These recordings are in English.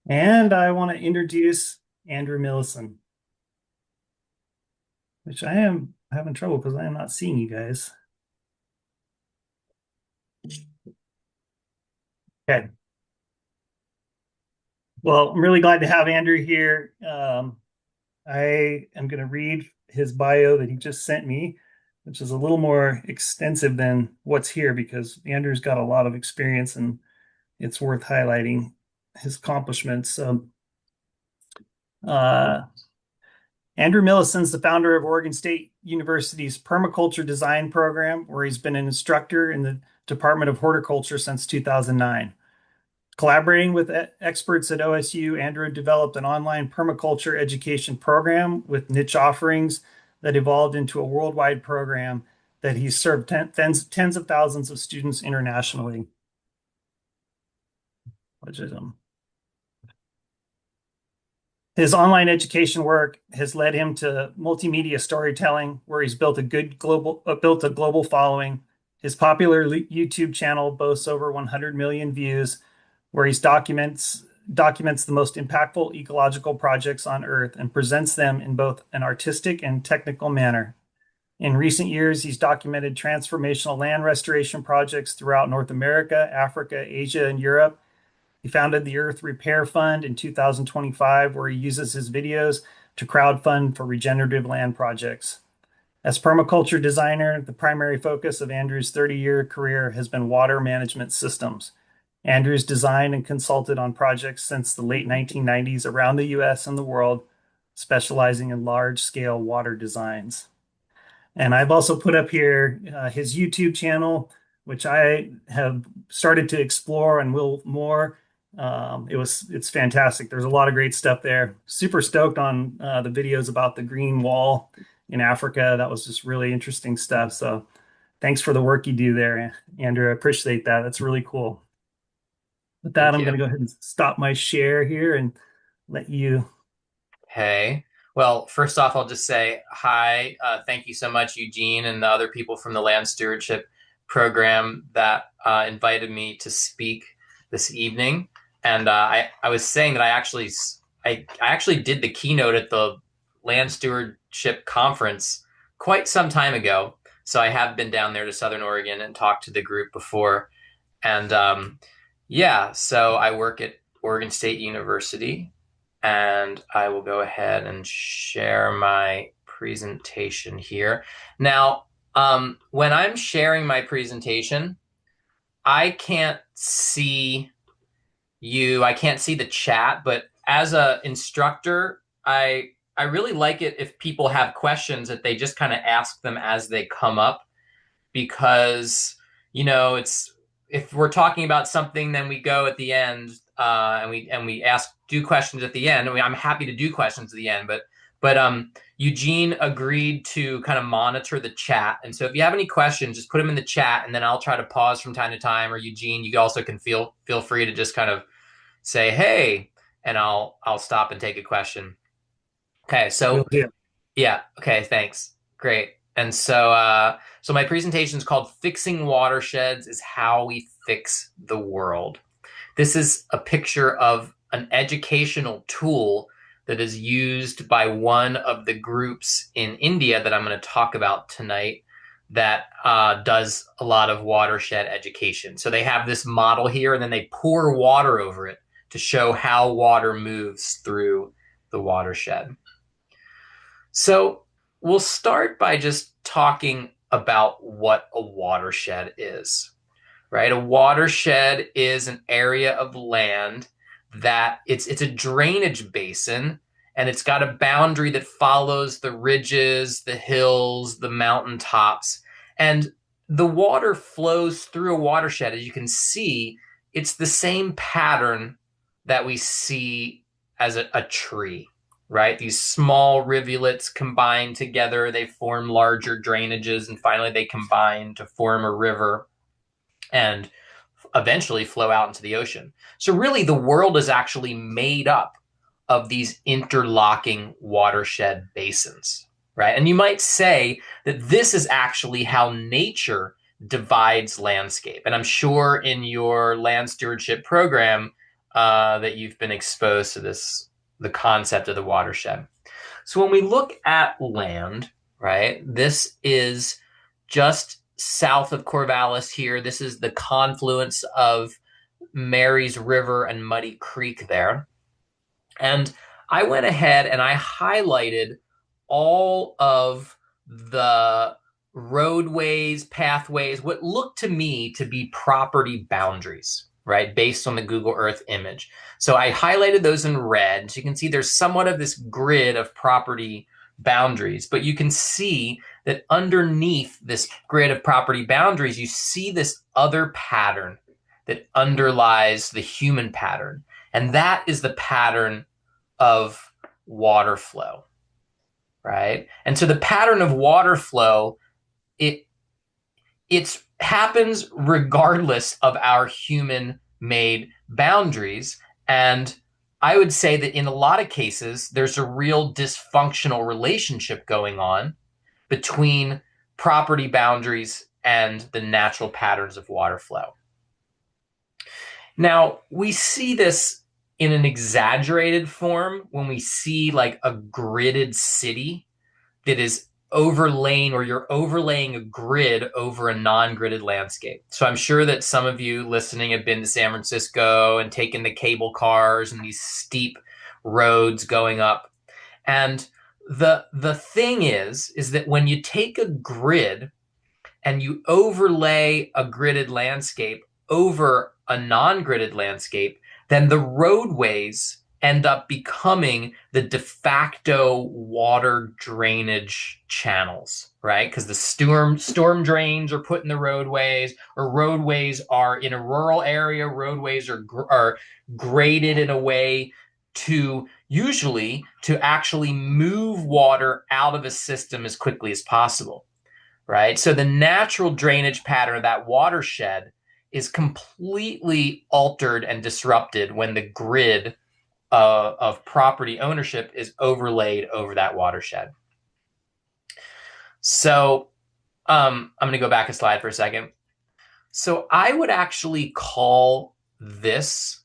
And I want to introduce Andrew Millison, which I am having trouble because I am not seeing you guys. Okay. Well, I'm really glad to have Andrew here. I am going to read his bio that he just sent me, which is a little more extensive than what's here because Andrew's got a lot of experience and it's worth highlighting his accomplishments. Uh, Andrew Millison's the founder of Oregon State University's Permaculture Design Program, where he's been an instructor in the Department of Horticulture since 2009. Collaborating with experts at OSU, Andrew developed an online permaculture education program with niche offerings that evolved into a worldwide program that he's served tens of thousands of students internationally. His online education work has led him to multimedia storytelling, where he's built a global following. His popular YouTube channel boasts over 100 million views, where he documents the most impactful ecological projects on Earth and presents them in both an artistic and technical manner. In recent years, he's documented transformational land restoration projects throughout North America, Africa, Asia, and Europe. He founded the Earth Repair Fund in 2025, where he uses his videos to crowdfund for regenerative land projects. As permaculture designer, the primary focus of Andrew's 30-year career has been water management systems. Andrews designed and consulted on projects since the late 1990s around the US and the world, specializing in large-scale water designs. And I've also put up here his YouTube channel, which I have started to explore and will more. It's fantastic. There's a lot of great stuff there. Super stoked on the videos about the green wall in Africa. That was just really interesting stuff. So thanks for the work you do there, Andrew. I appreciate that. That's really cool. With that, Thank I'm you. going to go ahead and stop my share here and let you. Hey. Well, first off, I'll just say hi. Thank you so much, Eugene, and the other people from the Land Stewardship Program that invited me to speak this evening. And I was saying that I actually did the keynote at the Land Stewardship Conference quite some time ago. So I have been down there to Southern Oregon and talked to the group before. And yeah, so I work at Oregon State University, and I will go ahead and share my presentation here. Now, when I'm sharing my presentation, I can't see you. I can't see the chat, but as a instructor, I really like it if people have questions that they just kind of ask them as they come up because it's if we're talking about something, then we go at the end and we ask do questions at the end. I mean, I'm happy to do questions at the end, but Eugene agreed to kind of monitor the chat, and so if you have any questions, just put them in the chat, and then I'll try to pause from time to time. Or Eugene, you also can feel free to just kind of say hey, and I'll stop and take a question. Okay, Will so do. yeah. Okay. Thanks. Great. And so my presentation is called "Fixing Watersheds is How We Fix the World." This is a picture of an educational tool that is used by one of the groups in India that I'm going to talk about tonight that does a lot of watershed education. So they have this model here, and then they pour water over it to show how water moves through the watershed. So we'll start by just talking about what a watershed is, right? A watershed is an area of land that it's a drainage basin, and it's got a boundary that follows the ridges, the hills, the mountain tops. And the water flows through a watershed. As you can see, it's the same pattern that we see as a tree, right? These small rivulets combine together, they form larger drainages, and finally they combine to form a river and eventually flow out into the ocean. So, really, the world is actually made up of these interlocking watershed basins, right? And you might say that this is actually how nature divides landscape. And I'm sure in your land stewardship program, that you've been exposed to the concept of the watershed. So when we look at land, right, this is just south of Corvallis here. This is the confluence of Mary's River and Muddy Creek there. And I went ahead and I highlighted all of the roadways, pathways, what looked to me to be property boundaries, right, based on the Google Earth image. So I highlighted those in red. So you can see there's somewhat of this grid of property boundaries, but you can see that underneath this grid of property boundaries, you see this other pattern that underlies the human pattern. And that is the pattern of water flow, right? And so the pattern of water flow, it happens regardless of our human-made boundaries. And I would say that in a lot of cases, there's a real dysfunctional relationship going on between property boundaries and the natural patterns of water flow. Now, we see this in an exaggerated form when we see like a gridded city that is overlaying, or you're overlaying a grid over a non-gridded landscape. So I'm sure that some of you listening have been to San Francisco and taken the cable cars and these steep roads going up. And the thing is that when you take a grid and you overlay a gridded landscape over a non-gridded landscape, then the roadways end up becoming the de facto water drainage channels, right? Because the storm drains are put in the roadways, or roadways are in a rural area, roadways are graded in a way to usually to actually move water out of a system as quickly as possible, right? So the natural drainage pattern of that watershed is completely altered and disrupted when the grid of property ownership is overlaid over that watershed. So I'm going to go back a slide for a second. So I would actually call this,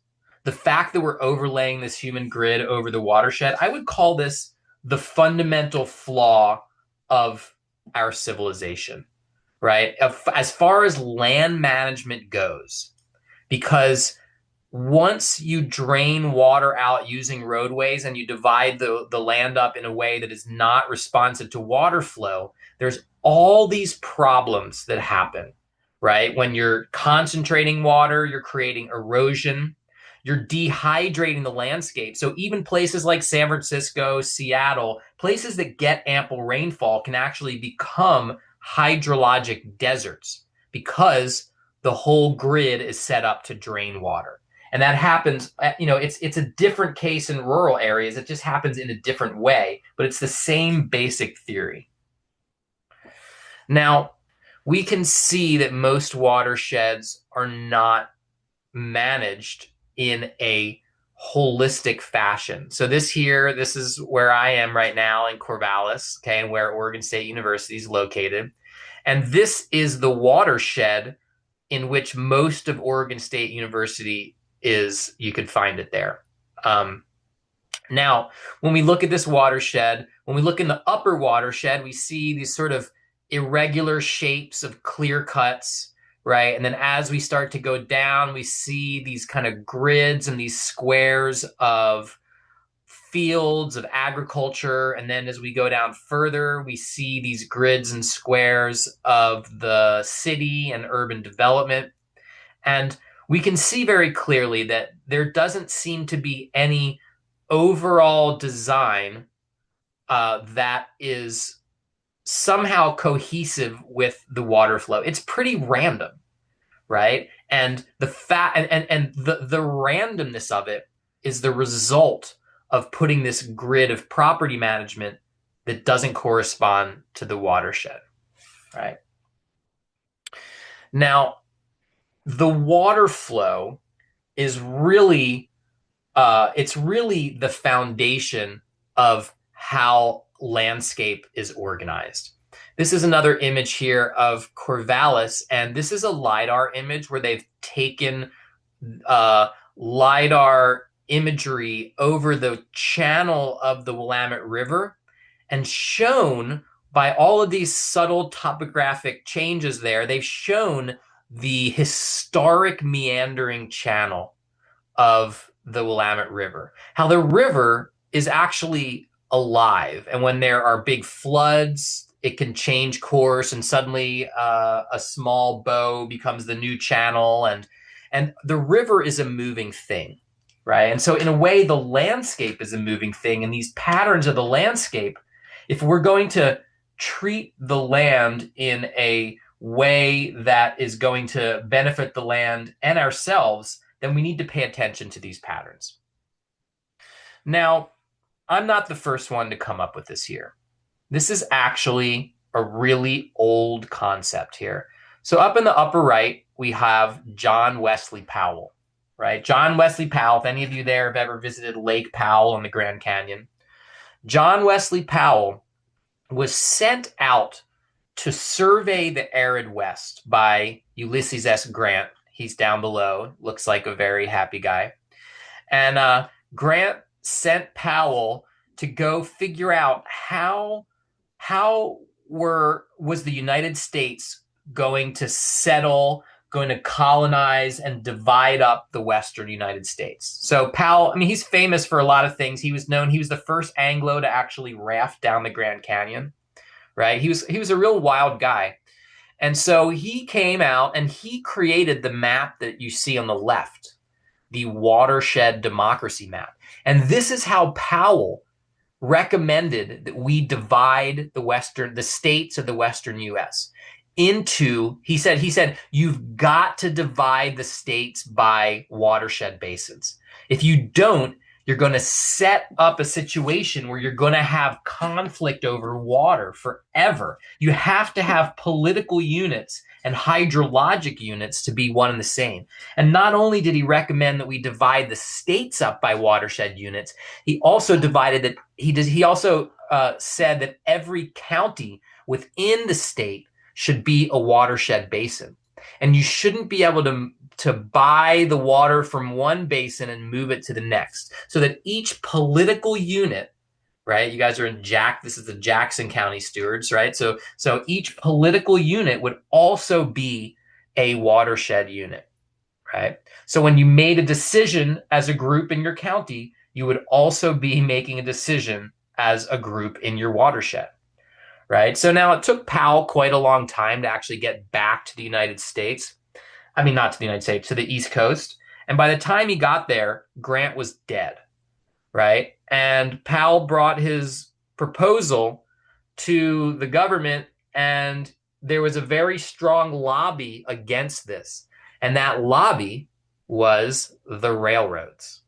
the fact that we're overlaying this human grid over the watershed, I would call this the fundamental flaw of our civilization, right? As far as land management goes, because once you drain water out using roadways and you divide the land up in a way that is not responsive to water flow, there's all these problems that happen, right? When you're concentrating water, you're creating erosion, you're dehydrating the landscape. So even places like San Francisco, Seattle, places that get ample rainfall can actually become hydrologic deserts because the whole grid is set up to drain water. And that happens, it's a different case in rural areas. It just happens in a different way, but it's the same basic theory. Now, we can see that most watersheds are not managed in a holistic fashion. So this is where I am right now in Corvallis, okay, and where Oregon State University is located. And this is the watershed in which most of Oregon State University is. You could find it there. Now, when we look at this watershed, when we look in the upper watershed, we see these sort of irregular shapes of clear cuts, right? And then as we start to go down, we see these kind of grids and these squares of fields of agriculture. And then as we go down further, we see these grids and squares of the city and urban development. And we can see very clearly that there doesn't seem to be any overall design that is somehow cohesive with the water flow. It's pretty random, right? And the randomness of it is the result of putting this grid of property management that doesn't correspond to the watershed, right? Now, the water flow is really, it's really the foundation of how landscape is organized. This is another image here of Corvallis, and this is a LiDAR image where they've taken LiDAR imagery over the channel of the Willamette River and shown by all of these subtle topographic changes there, they've shown the historic meandering channel of the Willamette River. How the river is actually alive. And when there are big floods, it can change course and suddenly a small bow becomes the new channel. And the river is a moving thing, right? And so in a way, the landscape is a moving thing. And these patterns of the landscape, if we're going to treat the land in a way that is going to benefit the land and ourselves, then we need to pay attention to these patterns. Now, I'm not the first one to come up with this here. This is actually a really old concept here. So up in the upper right, we have John Wesley Powell, right? John Wesley Powell, if any of you there have ever visited Lake Powell in the Grand Canyon, John Wesley Powell was sent out to survey the arid West by Ulysses S. Grant. He's down below, looks like a very happy guy. And Grant sent Powell to go figure out how was the United States going to settle, going to colonize and divide up the Western United States. So Powell, I mean, he's famous for a lot of things. He was the first Anglo to actually raft down the Grand Canyon, right? He was a real wild guy. And so he came out and he created the map that you see on the left, the watershed democracy map. And this is how Powell recommended that we divide the states of the Western US into, he said, you've got to divide the states by watershed basins. If you don't, you're going to set up a situation where you're going to have conflict over water forever. You have to have political units and hydrologic units to be one and the same. And not only did he recommend that we divide the states up by watershed units, he also said that every county within the state should be a watershed basin. And you shouldn't be able to buy the water from one basin and move it to the next. So that each political unit, right? You guys are this is the Jackson County stewards, right? So each political unit would also be a watershed unit, right? So when you made a decision as a group in your county, you would also be making a decision as a group in your watershed, right? So now it took Powell quite a long time to actually get back to the United States. I mean, not to the United States, to the East Coast. And by the time he got there, Grant was dead, right? And Powell brought his proposal to the government, and there was a very strong lobby against this. And that lobby was the railroads.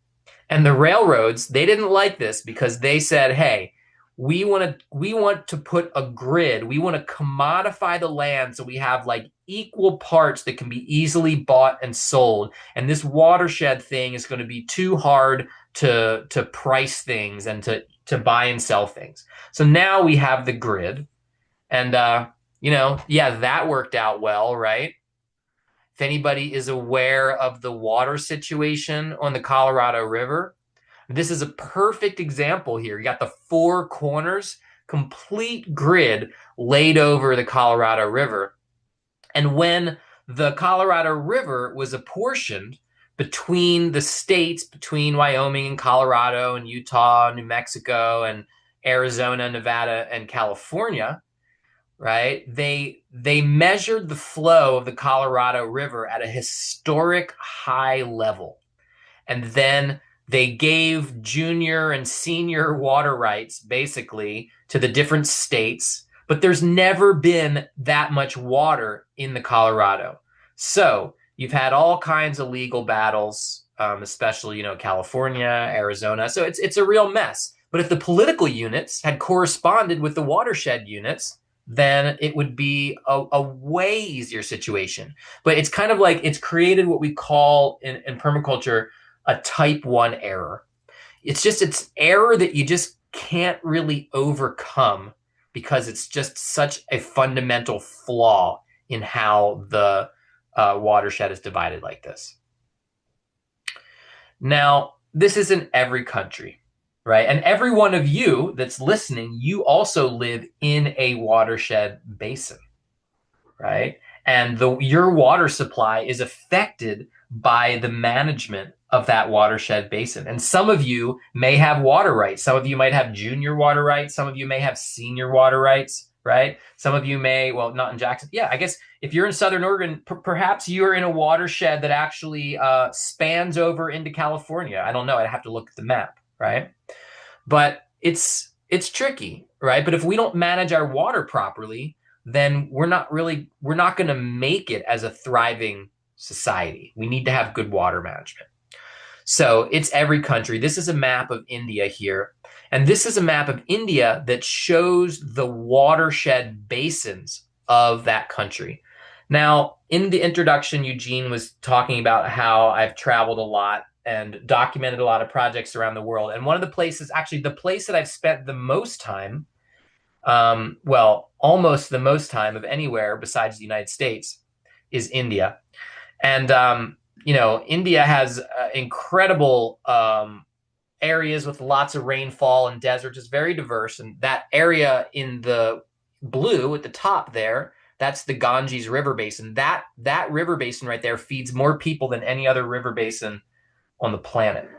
And the railroads, they didn't like this because they said, hey, we want to put a grid. We want to commodify the land so we have like equal parts that can be easily bought and sold. And this watershed thing is going to be too hard to price things and to buy and sell things. So now we have the grid, and that worked out well, right? If anybody is aware of the water situation on the Colorado River, this is a perfect example here. You got the four corners, complete grid laid over the Colorado River. And when the Colorado River was apportioned between the states, between Wyoming and Colorado and Utah, New Mexico and Arizona, Nevada, and California, right? They measured the flow of the Colorado River at a historic high level. And then they gave junior and senior water rights basically to the different states, but there's never been that much water in the Colorado. So you've had all kinds of legal battles, especially, California, Arizona. So it's a real mess. But if the political units had corresponded with the watershed units, then it would be a way easier situation. But it's kind of like it's created what we call in permaculture a type 1 error. It's error that you just can't really overcome because it's just such a fundamental flaw in how the watershed is divided like this. Now, this isn't every country, right? And every one of you that's listening, you also live in a watershed basin, right? And your water supply is affected by the management of that watershed basin. And some of you may have water rights. Some of you might have junior water rights. Some of you may have senior water rights, right? Some of you may, well, not in Jackson. Yeah, I guess if you're in Southern Oregon, perhaps you're in a watershed that actually spans over into California. I don't know. I'd have to look at the map, right? But it's tricky, right? But if we don't manage our water properly, then we're not going to make it as a thriving society. We need to have good water management. So it's every country. This is a map of India here. And this is a map of India that shows the watershed basins of that country. Now, in the introduction, Eugene was talking about how I've traveled a lot and documented a lot of projects around the world. And one of the places, actually, the place that I've spent the most time, well, almost the most time of anywhere besides the United States, is India. And India has incredible areas with lots of rainfall and deserts. It's very diverse. And that area in the blue at the top there, that's the Ganges River Basin. That river basin right there feeds more people than any other river basin on the planet.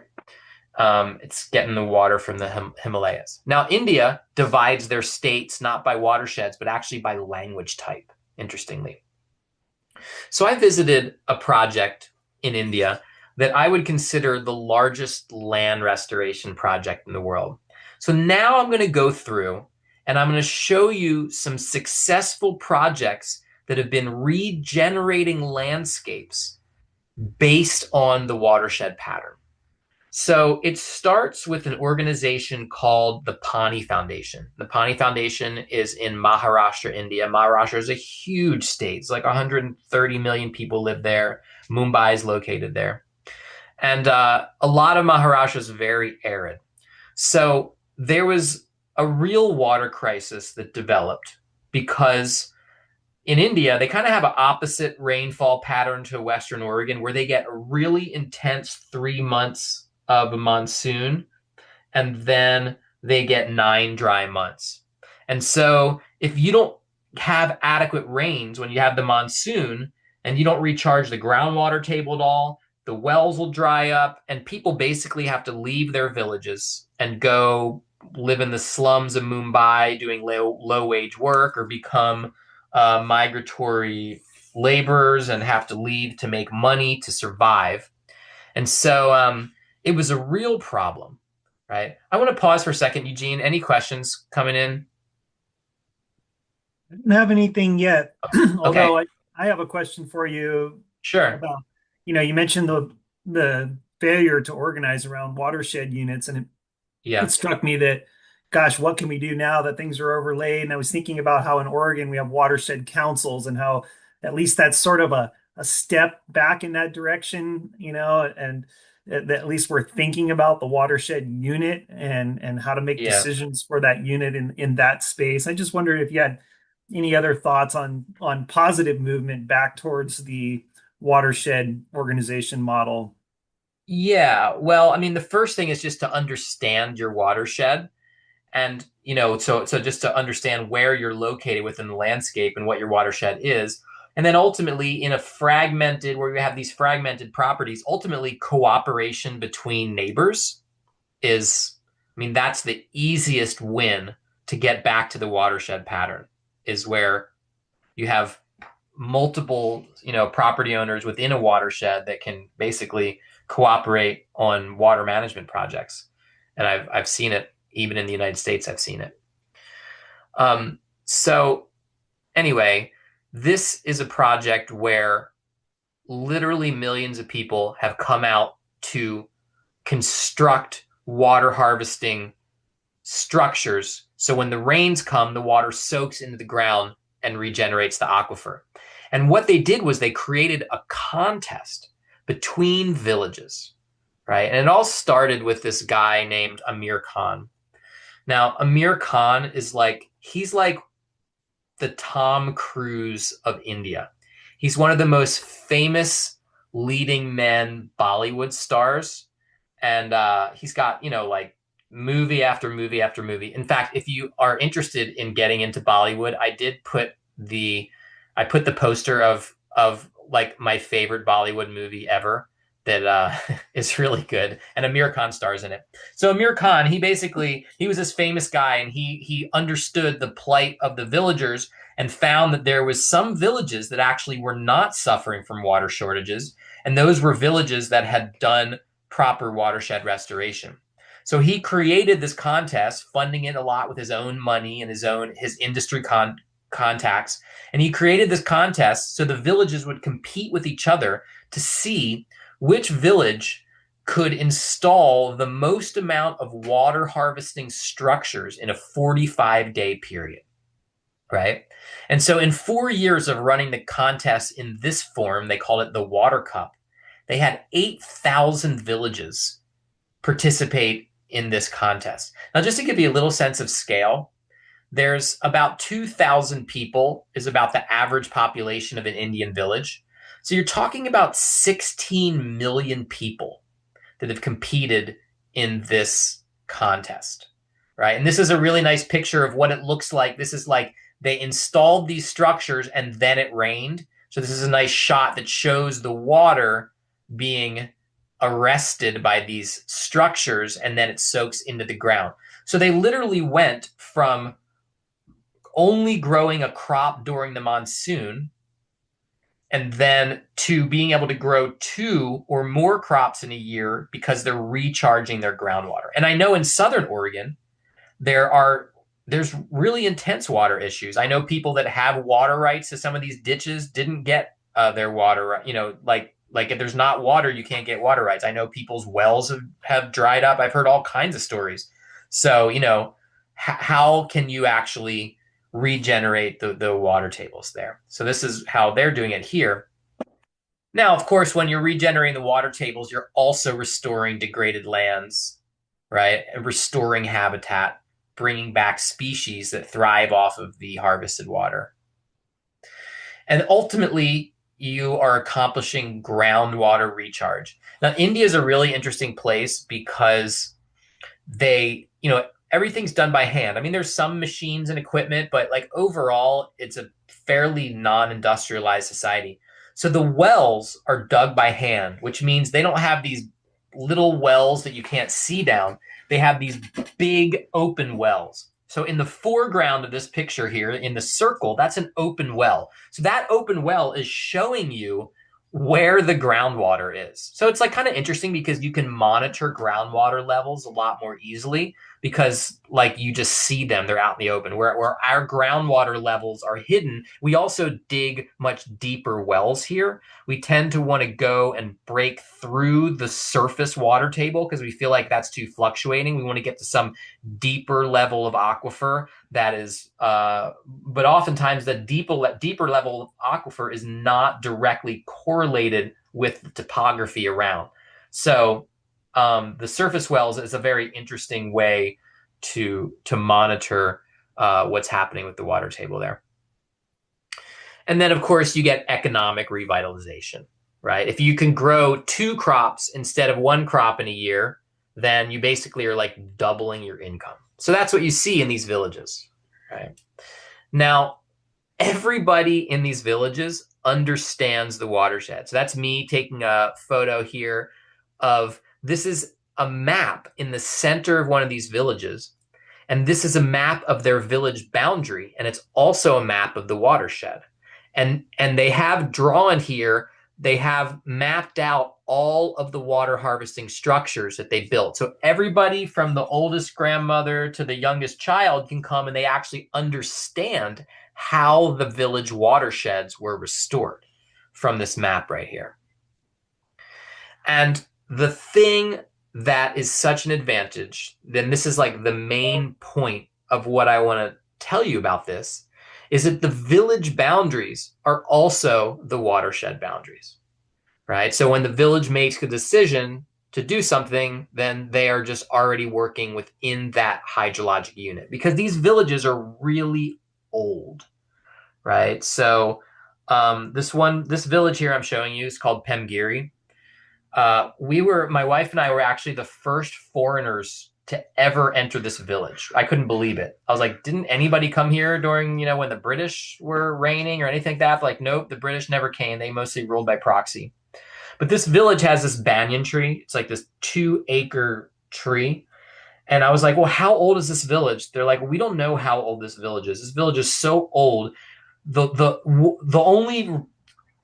It's getting the water from the Himalayas. Now, India divides their states not by watersheds, but actually by language type, interestingly. So I visited a project in India that I would consider the largest land restoration project in the world. So now I'm going to go through and I'm going to show you some successful projects that have been regenerating landscapes based on the watershed pattern. So it starts with an organization called the Paani Foundation. The Paani Foundation is in Maharashtra, India. Maharashtra is a huge state. It's like 130 million people live there. Mumbai is located there. And a lot of Maharashtra is very arid. So there was a real water crisis that developed because in India, they kind of have an opposite rainfall pattern to Western Oregon, where they get a really intense 3 months of a monsoon, and then they get 9 dry months. And so if you don't have adequate rains when you have the monsoon and you don't recharge the groundwater table at all, the wells will dry up, and people basically have to leave their villages and go live in the slums of Mumbai doing low wage work, or become migratory laborers and have to leave to make money to survive. And so it was a real problem, right? I want to pause for a second, Eugene. Any questions coming in? I don't have anything yet, Okay, although I have a question for you sure. about, you mentioned the failure to organize around watershed units, and it Yeah, struck me that, gosh, what can we do now that things are overlaid? And I was thinking about how in Oregon we have watershed councils, and how at least that's sort of a step back in that direction, and at least we're thinking about the watershed unit and how to make yeah. decisions for that unit in that space. I just wondered if you had any other thoughts on positive movement back towards the watershed organization model. Yeah, well, I mean, the first thing is just to understand your watershed. And, so just to understand where you're located within the landscape and what your watershed is. And then ultimately, in a fragmented, where you have these fragmented properties, ultimately cooperation between neighbors is, I mean, that's the easiest win to get back to the watershed pattern, is where you have multiple, property owners within a watershed that can basically cooperate on water management projects. And I've seen it even in the United States. I've seen it. So anyway, this is a project where literally millions of people have come out to construct water harvesting structures. So when the rains come, the water soaks into the ground and regenerates the aquifer. And what they did was they created a contest between villages, right? And it all started with this guy named Amir Khan. Now, Amir Khan he's like the Tom Cruise of India. He's one of the most famous leading men Bollywood stars. and he's got, you know, like movie after movie after movie. In fact, if you are interested in getting into Bollywood, I put the poster of like my favorite Bollywood movie ever that is really good, and Amir Khan stars in it. So Amir Khan, he was this famous guy, and he understood the plight of the villagers and found that there was some villages that actually were not suffering from water shortages, and those were villages that had done proper watershed restoration. So he created this contest, funding it a lot with his own money and his industry contacts. And he created this contest so the villages would compete with each other to see which village could install the most amount of water harvesting structures in a 45-day period. Right. And so in 4 years of running the contest in this form, they called it the Water Cup. They had 8,000 villages participate in this contest. Now, just to give you a little sense of scale, there's about 2,000 people is about the average population of an Indian village. So you're talking about 16 million people that have competed in this contest, right? And this is a really nice picture of what it looks like. This is like they installed these structures and then it rained. So this is a nice shot that shows the water being arrested by these structures and then it soaks into the ground. So they literally went from only growing a crop during the monsoon and then to being able to grow 2 or more crops in a year because they're recharging their groundwater. And I know in Southern Oregon, there's really intense water issues. I know people that have water rights to some of these ditches didn't get their water, you know, like if there's not water, you can't get water rights. I know people's wells have dried up. I've heard all kinds of stories. So, you know, how can you actually regenerate the water tables there? So this is how they're doing it here. Now, of course, when you're regenerating the water tables, you're also restoring degraded lands, right? And restoring habitat, bringing back species that thrive off of the harvested water. And ultimately, you are accomplishing groundwater recharge. Now, India is a really interesting place because they, you know, everything's done by hand. I mean, there's some machines and equipment, but like overall, it's a fairly non-industrialized society. So the wells are dug by hand, which means they don't have these little wells that you can't see down. They have these big open wells. So in the foreground of this picture here, in the circle, that's an open well. So that open well is showing you where the groundwater is. So it's like kind of interesting because you can monitor groundwater levels a lot more easily because like you just see them, they're out in the open. Where our groundwater levels are hidden, we also dig much deeper wells here. We tend to want to go and break through the surface water table because we feel like that's too fluctuating. We want to get to some deeper level of aquifer that is, but oftentimes the deeper level of aquifer is not directly correlated with the topography around. So the surface wells is a very interesting way to monitor what's happening with the water table there. And then, of course, you get economic revitalization, right? If you can grow 2 crops instead of 1 crop in a year, then you basically are like doubling your income. So that's what you see in these villages, right? Now, everybody in these villages understands the watershed. So that's me taking a photo here of this is a map in the center of one of these villages. And this is a map of their village boundary. And it's also a map of the watershed. And they have drawn here, they have mapped out all of the water harvesting structures that they built. So everybody from the oldest grandmother to the youngest child can come and they actually understand how the village watersheds were restored from this map right here. And the thing that is such an advantage, then this is like the main point of what I want to tell you about this, is that the village boundaries are also the watershed boundaries, right? So when the village makes a decision to do something, then they are just already working within that hydrologic unit because these villages are really old, right? So this village here I'm showing you is called Pemgiri. my wife and I were actually the first foreigners to ever enter this village. I couldn't believe it. I was like, didn't anybody come here during, when the British were reigning or anything like that? Like, nope, the British never came. They mostly ruled by proxy. But this village has this banyan tree. It's like this 2-acre tree. And I was like, well, how old is this village? They're like, we don't know how old this village is. This village is so old. The only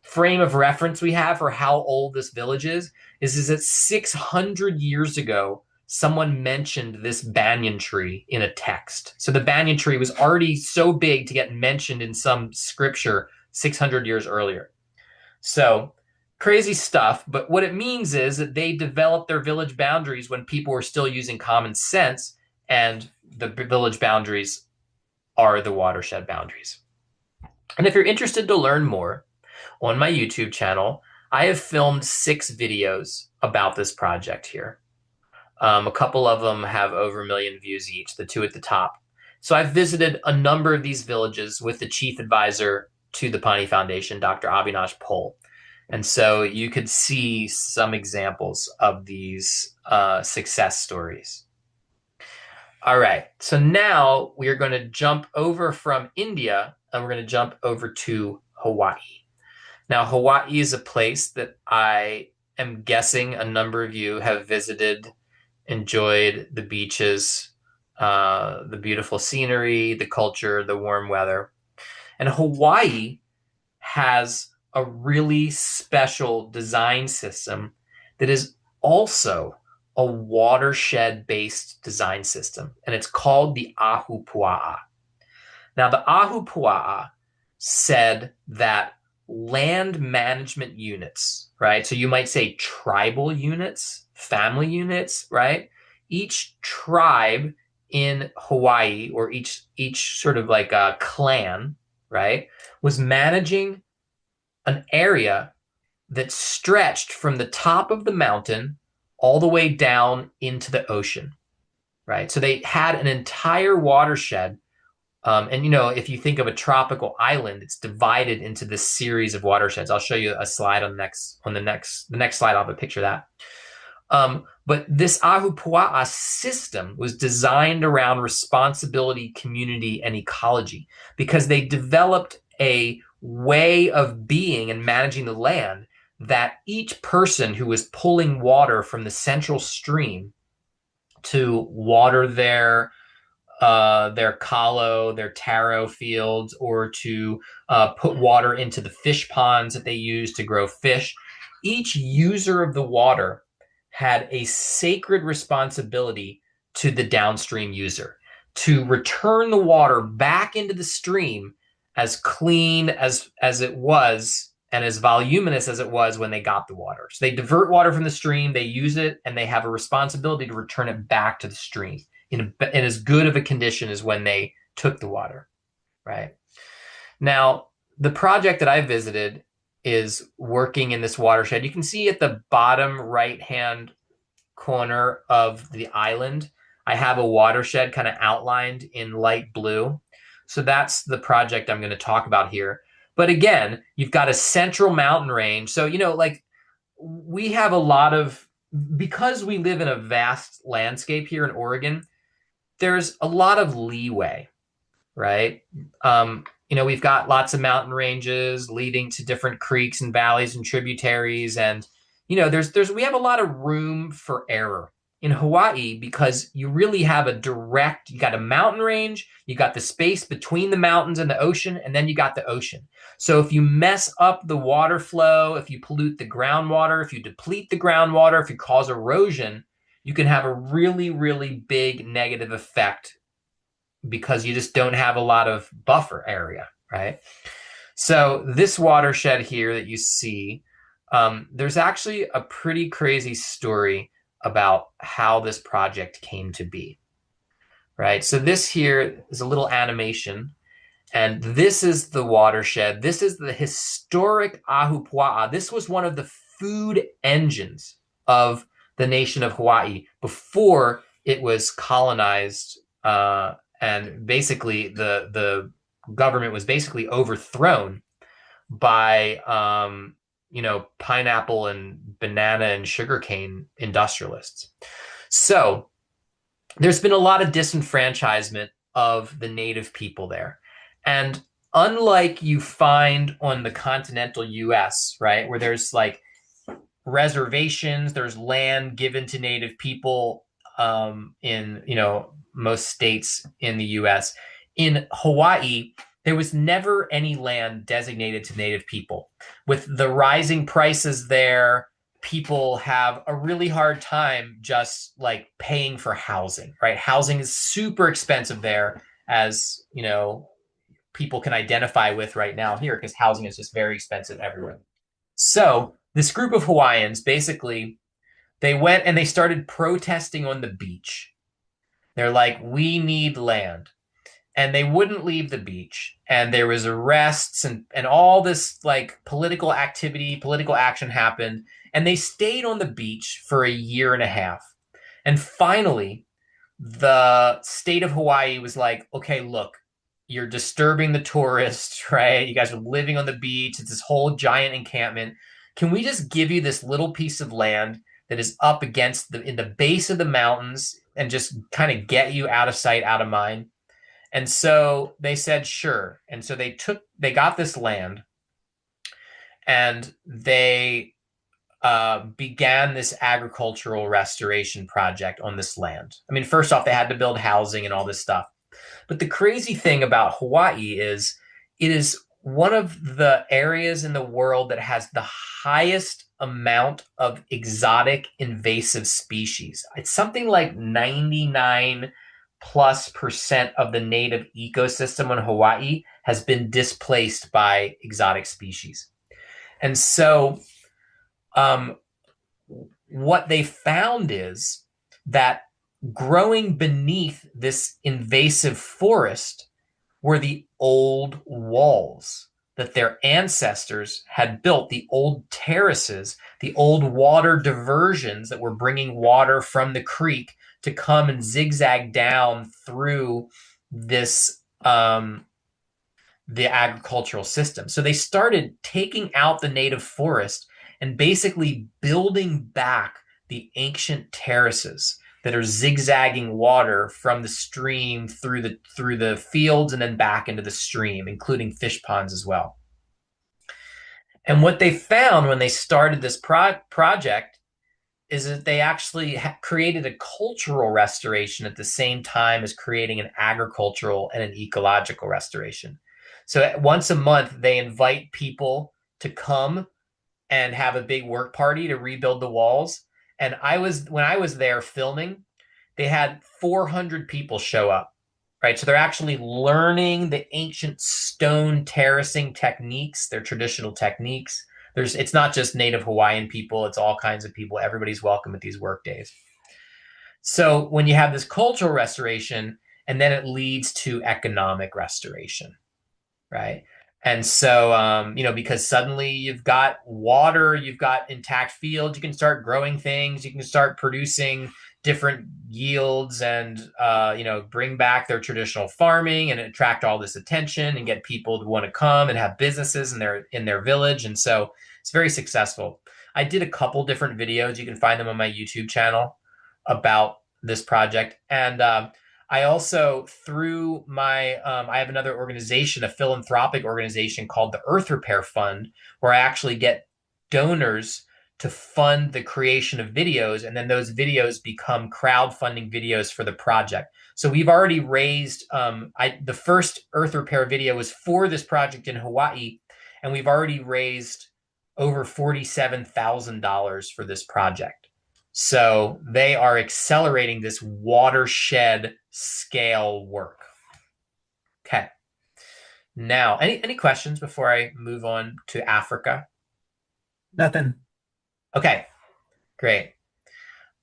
frame of reference we have for how old this village is that 600 years ago, someone mentioned this banyan tree in a text. So the banyan tree was already so big to get mentioned in some scripture 600 years earlier. So crazy stuff. But what it means is that they developed their village boundaries when people were still using common sense, and the village boundaries are the watershed boundaries. And if you're interested to learn more, on my YouTube channel, I have filmed 6 videos about this project here. A couple of them have over 1 million views each, the 2 at the top. So I've visited a number of these villages with the chief advisor to the Paani Foundation, Dr. Avinash Pol. And so you could see some examples of these success stories. All right, so now we are going to jump over from India and we're going to jump over to Hawaii. Now, Hawaii is a place that I am guessing a number of you have visited, enjoyed the beaches, the beautiful scenery, the culture, the warm weather. And Hawaii has a really special design system that is also a watershed-based design system, and it's called the Ahupua'a. Now, the Ahupua'a said that land management units, right? So you might say tribal units, family units, right? Each tribe in Hawaii, or each sort of like a clan, right, was managing an area that stretched from the top of the mountain all the way down into the ocean, right? So they had an entire watershed. And if you think of a tropical island, it's divided into this series of watersheds. I'll show you a slide on the next slide. I'll have a picture of that. But this Ahupua'a system was designed around responsibility, community, and ecology, because they developed a way of being and managing the land that each person who was pulling water from the central stream to water their kalo, their taro fields, or to put water into the fish ponds that they use to grow fish. Each user of the water had a sacred responsibility to the downstream user to return the water back into the stream as clean as it was and as voluminous as it was when they got the water. So they divert water from the stream, they use it, and they have a responsibility to return it back to the stream in as good of a condition as when they took the water, right? Now, the project that I visited is working in this watershed. You can see at the bottom right-hand corner of the island, I have a watershed kind of outlined in light blue. So that's the project I'm going to talk about here. But again, you've got a central mountain range. So, like we have a lot of, because we live in a vast landscape here in Oregon, there's a lot of leeway, right? We've got lots of mountain ranges leading to different creeks and valleys and tributaries. And, we have a lot of room for error in Hawaii, because you really have you got a mountain range, you got the space between the mountains and the ocean, and then you got the ocean. So if you mess up the water flow, if you pollute the groundwater, if you deplete the groundwater, if you cause erosion, you can have a really, really big negative effect, because you just don't have a lot of buffer area, right? So this watershed here that you see, there's actually a pretty crazy story about how this project came to be, right? So this here is a little animation, and this is the watershed. This is the historic Ahupua'a. This was one of the food engines of the nation of Hawaii before it was colonized, and basically the government was basically overthrown by pineapple and banana and sugarcane industrialists. So there's been a lot of disenfranchisement of the native people there. And unlike you find on the continental US, right, where there's like reservations, there's land given to native people in, most states in the US. In Hawaii, there was never any land designated to native people. With the rising prices there, people have a really hard time just like paying for housing, right? Housing is super expensive there, as people can identify with right now here, because housing is just very expensive everywhere. So this group of Hawaiians basically, they went and they started protesting on the beach. They're like, we need land. And they wouldn't leave the beach. And there was arrests and all this like political activity, political action happened. And they stayed on the beach for a year and a half. And finally, the state of Hawaii was like, okay, look, you're disturbing the tourists, right? You guys are living on the beach. It's this whole giant encampment. Can we just give you this little piece of land that is up against in the base of the mountains and just kind of get you out of sight, out of mind? And so they said, sure. And so they got this land, and they began this agricultural restoration project on this land. I mean, first off, they had to build housing and all this stuff. But the crazy thing about Hawaii is it is one of the areas in the world that has the highest amount of exotic invasive species. It's something like 99+% of the native ecosystem in Hawaii has been displaced by exotic species. And so what they found is that growing beneath this invasive forest were the old walls that their ancestors had built, the old terraces, the old water diversions that were bringing water from the creek to come and zigzag down through this the agricultural system. So they started taking out the native forest and basically building back the ancient terraces that are zigzagging water from the stream through the fields and then back into the stream, including fish ponds as well. And what they found when they started this project is that they actually created a cultural restoration at the same time as creating an agricultural and an ecological restoration. So once a month, they invite people to come and have a big work party to rebuild the walls. And when I was there filming, they had 400 people show up, right? So they're actually learning the ancient stone terracing techniques, their traditional techniques. It's not just native Hawaiian people, it's all kinds of people. Everybody's welcome at these work days. So when you have this cultural restoration, and then it leads to economic restoration, right? And so, because suddenly you've got water, you've got intact fields, you can start growing things, you can start producing different yields and, bring back their traditional farming and attract all this attention and get people to want to come and have businesses in their village. And so it's very successful. I did a couple different videos. You can find them on my YouTube channel about this project. And, I also, through my, I have another organization, a philanthropic organization called the Earth Repair Fund, where I actually get donors to fund the creation of videos, and then those videos become crowdfunding videos for the project. So we've already raised, the first Earth Repair video was for this project in Hawaii, and we've already raised over $47,000 for this project. So they are accelerating this watershed scale work. Okay. Now, any questions before I move on to Africa? Nothing. Okay, great.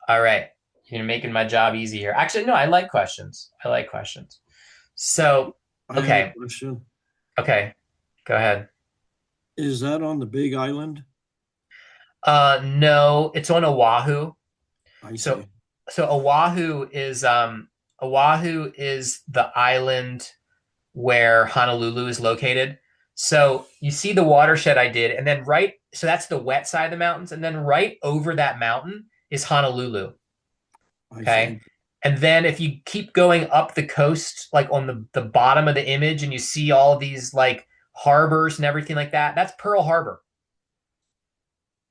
All right. You're making my job easy here. Actually, no, I like questions. So, I have a question. Okay, go ahead. Is that on the Big Island? No, it's on Oahu. I So, see. so Oahu is the island where Honolulu is located. So you see the watershed I did, and then so that's the wet side of the mountains, and then right over that mountain is Honolulu. I Okay. see. And then if you keep going up the coast, like on the bottom of the image, and you see all these like harbors and everything like that, that's Pearl Harbor,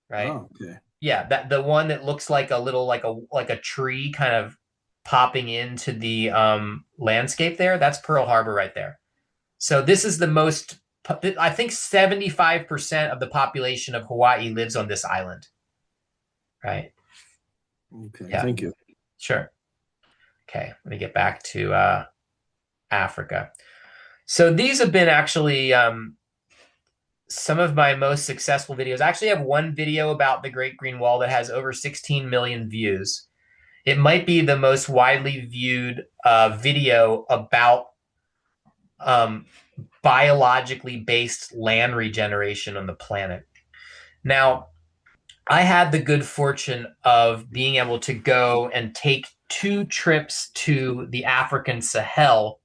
right? Oh, okay. Yeah, that the one that looks like a little like a tree kind of popping into the landscape there, that's Pearl Harbor right there. So this is the most, I think 75% of the population of Hawaii lives on this island, right? Okay. Yeah, Thank you. sure. Okay, let me get back to Africa. So these have been actually some of my most successful videos. I actually have one video about the Great Green Wall that has over 16 million views. It might be the most widely viewed video about um, biologically based land regeneration on the planet. Now, I had the good fortune of being able to go and take 2 trips to the African Sahel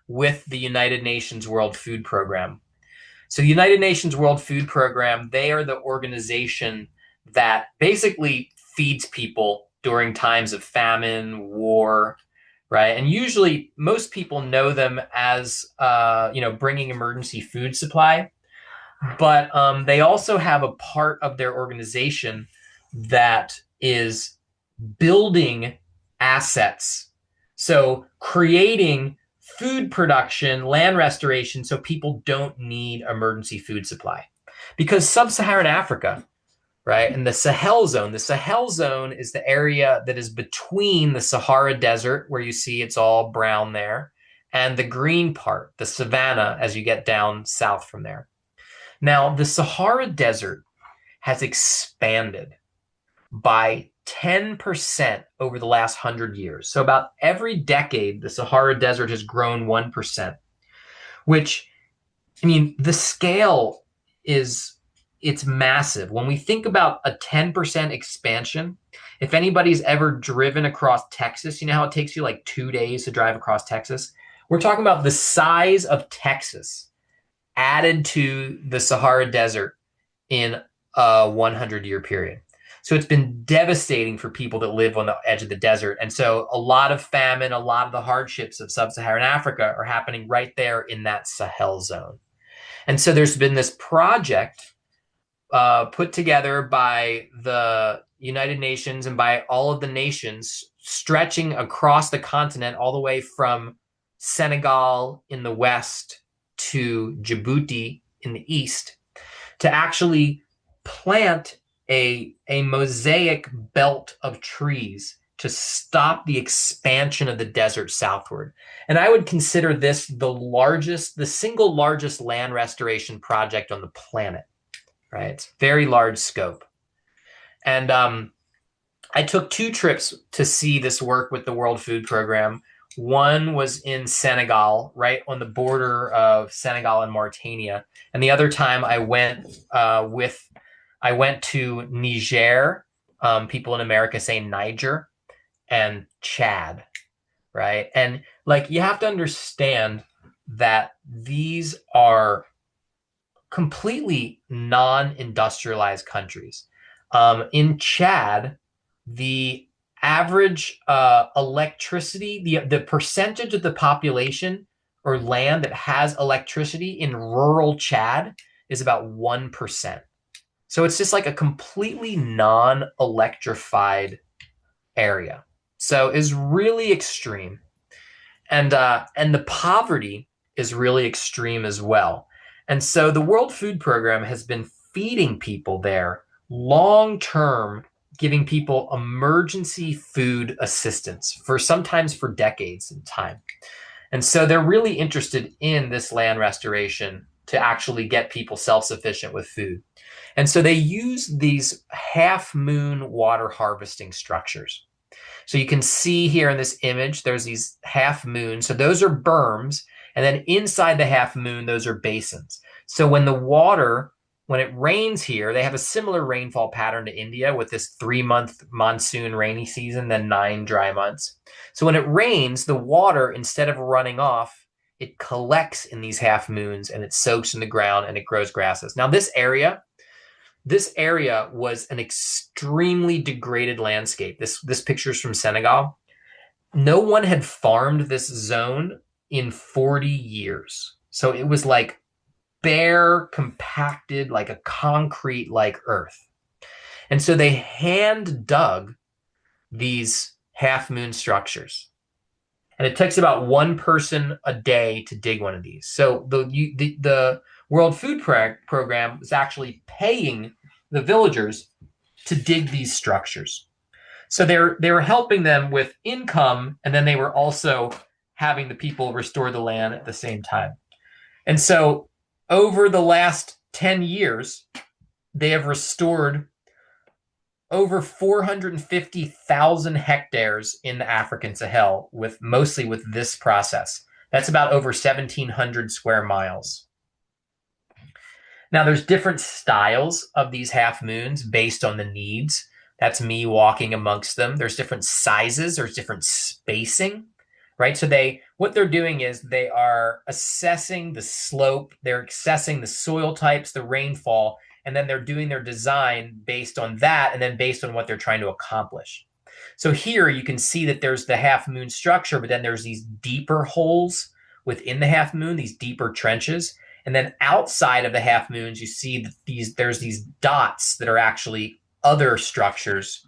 with the United Nations World Food Program. So the United Nations World Food Program, they are the organization that basically feeds people during times of famine, war, right? And usually most people know them as, bringing emergency food supply. But they also have a part of their organization that is building assets. So creating food production, land restoration, so people don't need emergency food supply. Because sub-Saharan Africa, right, and the Sahel zone is the area that is between the Sahara Desert, where you see it's all brown there, and the green part, the savanna, as you get down south from there. Now, the Sahara Desert has expanded by 10% over the last 100 years. So about every decade, the Sahara Desert has grown 1%, which, I mean, the scale it's massive. When we think about a 10% expansion, if anybody's ever driven across Texas, you know how it takes you like 2 days to drive across Texas? We're talking about the size of Texas added to the Sahara Desert in a 100-year period. So it's been devastating for people that live on the edge of the desert. And so a lot of famine, a lot of the hardships of sub-Saharan Africa are happening right there in that Sahel zone. And so there's been this project put together by the United Nations and by all of the nations stretching across the continent all the way from Senegal in the west to Djibouti in the east to actually plant a mosaic belt of trees to stop the expansion of the desert southward. And I would consider this the single largest land restoration project on the planet, right? It's very large scope. And I took 2 trips to see this work with the World Food Program. One was in Senegal, right on the border of Senegal and Mauritania. And the other time I went to Niger. People in America say Niger, and Chad, right? And like you have to understand that these are completely non-industrialized countries. In Chad, the average electricity, the percentage of the population or land that has electricity in rural Chad is about 1%. So it's just like a completely non-electrified area. So it's really extreme. And the poverty is really extreme as well. And so the World Food Program has been feeding people there long term, giving people emergency food assistance for sometimes for decades in time. And so they're really interested in this land restoration to actually get people self-sufficient with food. And so they use these half-moon water harvesting structures. So you can see here in this image, there's these half moons. So those are berms. And then inside the half moon, those are basins. So when it rains here, they have a similar rainfall pattern to India with this 3-month monsoon rainy season, then 9 dry months. So when it rains, the water, instead of running off it collects in these half moons and it soaks in the ground and it grows grasses. Now, this area was an extremely degraded landscape. This picture is from Senegal. No one had farmed this zone in 40 years. So it was like bare, compacted, like a concrete like earth. And so they hand dug these half moon structures. And it takes about one person a day to dig one of these. So the World Food Program is actually paying the villagers to dig these structures. So they were helping them with income, and then they were also having the people restore the land at the same time. And so over the last 10 years, they have restored over 450,000 hectares in the African Sahel, mostly with this process. That's about over 1,700 square miles. Now, there's different styles of these half moons based on the needs. That's me walking amongst them. There's different sizes. There's different spacing, right? So what they're doing is they are assessing the slope. They're assessing the soil types, the rainfall, and then they're doing their design based on that and then based on what they're trying to accomplish. So here you can see that there's the half moon structure, but then there's these deeper holes within the half moon, these deeper trenches. And then outside of the half moons, you see that there's these dots that are actually other structures.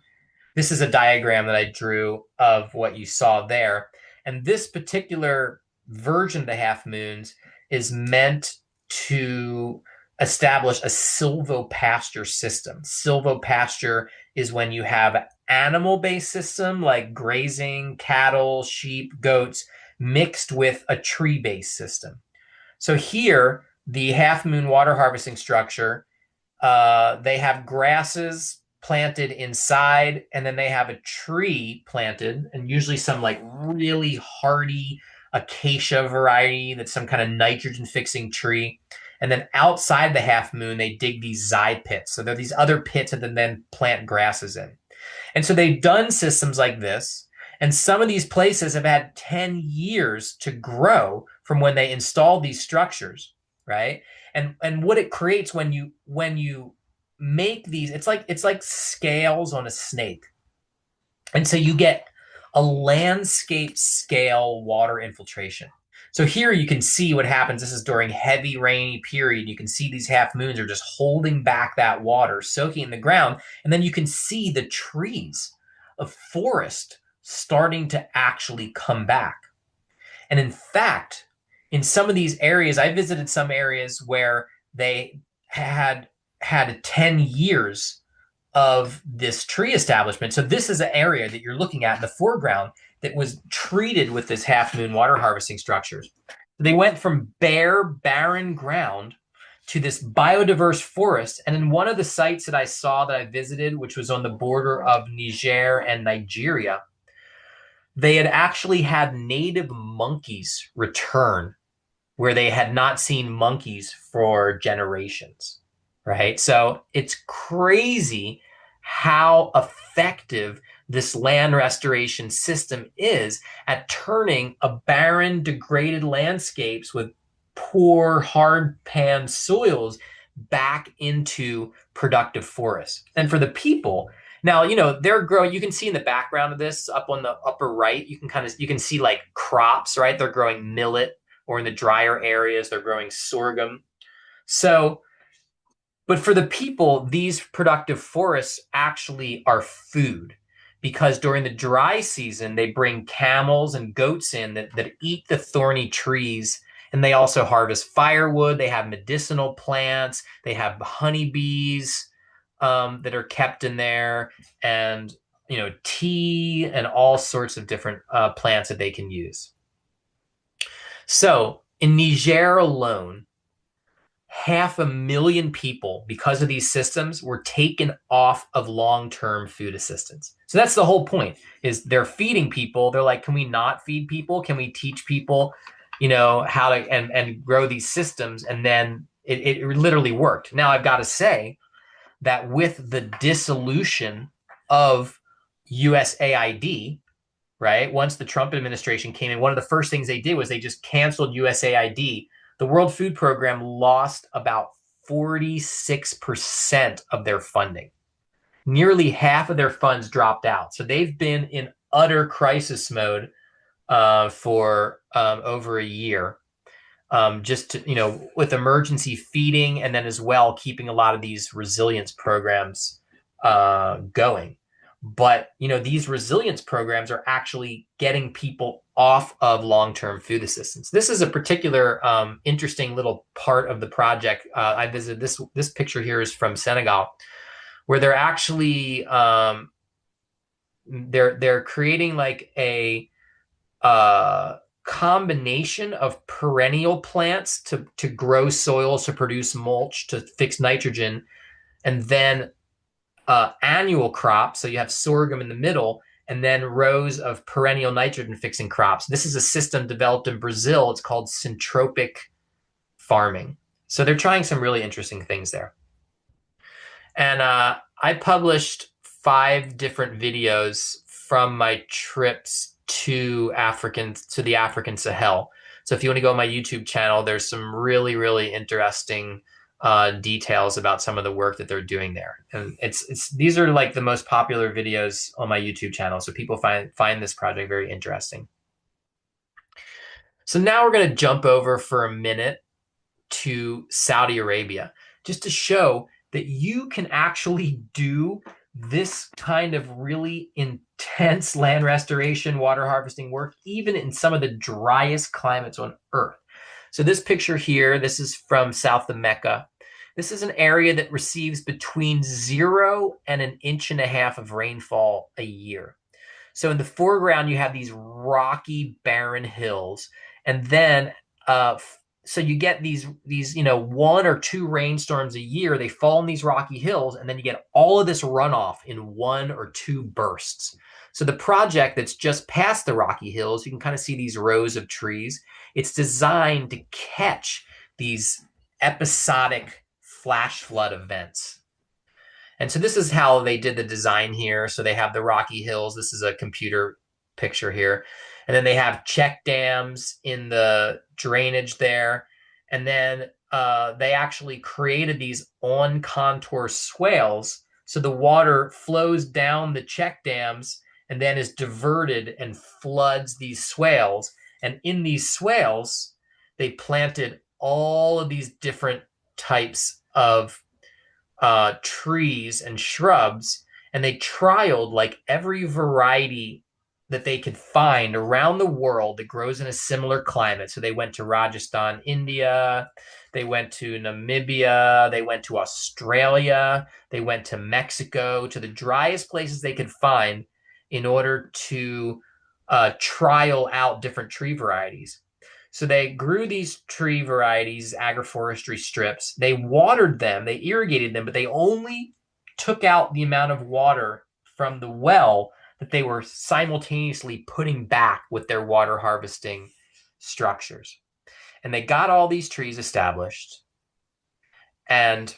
This is a diagram that I drew of what you saw there. And this particular version of the half moons is meant to establish a silvopasture system. Silvopasture is when you have animal-based system like grazing, cattle, sheep, goats, mixed with a tree-based system. So here, the half moon water harvesting structure, they have grasses planted inside, and then they have a tree planted, and usually some like really hardy acacia variety that's some kind of nitrogen fixing tree. And then outside the half moon, they dig these zide pits. So there are these other pits that then plant grasses in. And so they've done systems like this. And some of these places have had 10 years to grow from when they installed these structures, right? And what it creates when you make these, it's like scales on a snake. And so you get a landscape scale water infiltration. So here you can see what happens. This is during heavy rainy period. You can see these half moons are just holding back that water, soaking in the ground. And then you can see the trees of forest starting to actually come back. And in fact, in some of these areas, I visited some areas where they had 10 years of this tree establishment. So this is an area that you're looking at in the foreground that was treated with this half moon water harvesting structures. They went from bare, barren ground to this biodiverse forest. And in one of the sites that I saw that I visited, which was on the border of Niger and Nigeria, they had actually had native monkeys return where they had not seen monkeys for generations, right? So it's crazy how effective this land restoration system is at turning a barren, degraded landscapes with poor, hard pan soils back into productive forests. And for the people, now, they're growing, you can see in the background of this up on the upper right, you can see like crops, right? They're growing millet, or in the drier areas, they're growing sorghum. So, but for the people, these productive forests actually are food, because during the dry season, they bring camels and goats in that eat the thorny trees. And they also harvest firewood. They have medicinal plants. They have honeybees that are kept in there, and tea and all sorts of different plants that they can use. So in Niger alone, 500,000 people, because of these systems, were taken off of long-term food assistance. So that's the whole point, is they're feeding people. They're like, can we not feed people? Can we teach people, how to and grow these systems? And then it literally worked. Now, I've got to say that with the dissolution of USAID, right? Once the Trump administration came in, one of the first things they did was they just canceled USAID. The World Food Program lost about 46% of their funding. Nearly half of their funds dropped out. So they've been in utter crisis mode for over a year, just to, with emergency feeding, and then as well keeping a lot of these resilience programs going. But these resilience programs are actually getting people off of long-term food assistance. This is a particular interesting little part of the project. I visited this picture here is from Senegal, where they're actually they're creating like a combination of perennial plants to grow soils to produce mulch to fix nitrogen, and then annual crops. So you have sorghum in the middle, and then rows of perennial nitrogen fixing crops. This is a system developed in Brazil. It's called syntropic farming. So they're trying some really interesting things there. And I published 5 different videos from my trips to the African Sahel. So if you want to go on my YouTube channel, there's some really, really interesting details about some of the work that they're doing there. And these are like the most popular videos on my YouTube channel. So people find this project very interesting. So now we're going to jump over for a minute to Saudi Arabia, just to show that you can actually do this kind of really intense land restoration, water harvesting work, even in some of the driest climates on Earth. So this picture here, this is from south of Mecca. This is an area that receives between 0 and 1.5 inches of rainfall a year. So in the foreground, you have these rocky, barren hills. And then so you get these 1 or 2 rainstorms a year. They fall in these rocky hills, and then you get all of this runoff in 1 or 2 bursts. So the project that's just past the rocky hills, you can kind of see these rows of trees. It's designed to catch these episodic flash flood events. And so this is how they did the design here. So they have the rocky hills. This is a computer picture here. And then they have check dams in the drainage there. And then they actually created these on contour swales. So the water flows down the check dams and then is diverted and floods these swales. And in these swales, they planted all of these different types of trees and shrubs. And they trialed like every variety that they could find around the world that grows in a similar climate. So they went to Rajasthan, India, they went to Namibia, they went to Australia, they went to Mexico, to the driest places they could find in order to trial out different tree varieties. So they grew these tree varieties, agroforestry strips, they watered them, they irrigated them, but they only took out the amount of water from the well that they were simultaneously putting back with their water harvesting structures. And they got all these trees established. And,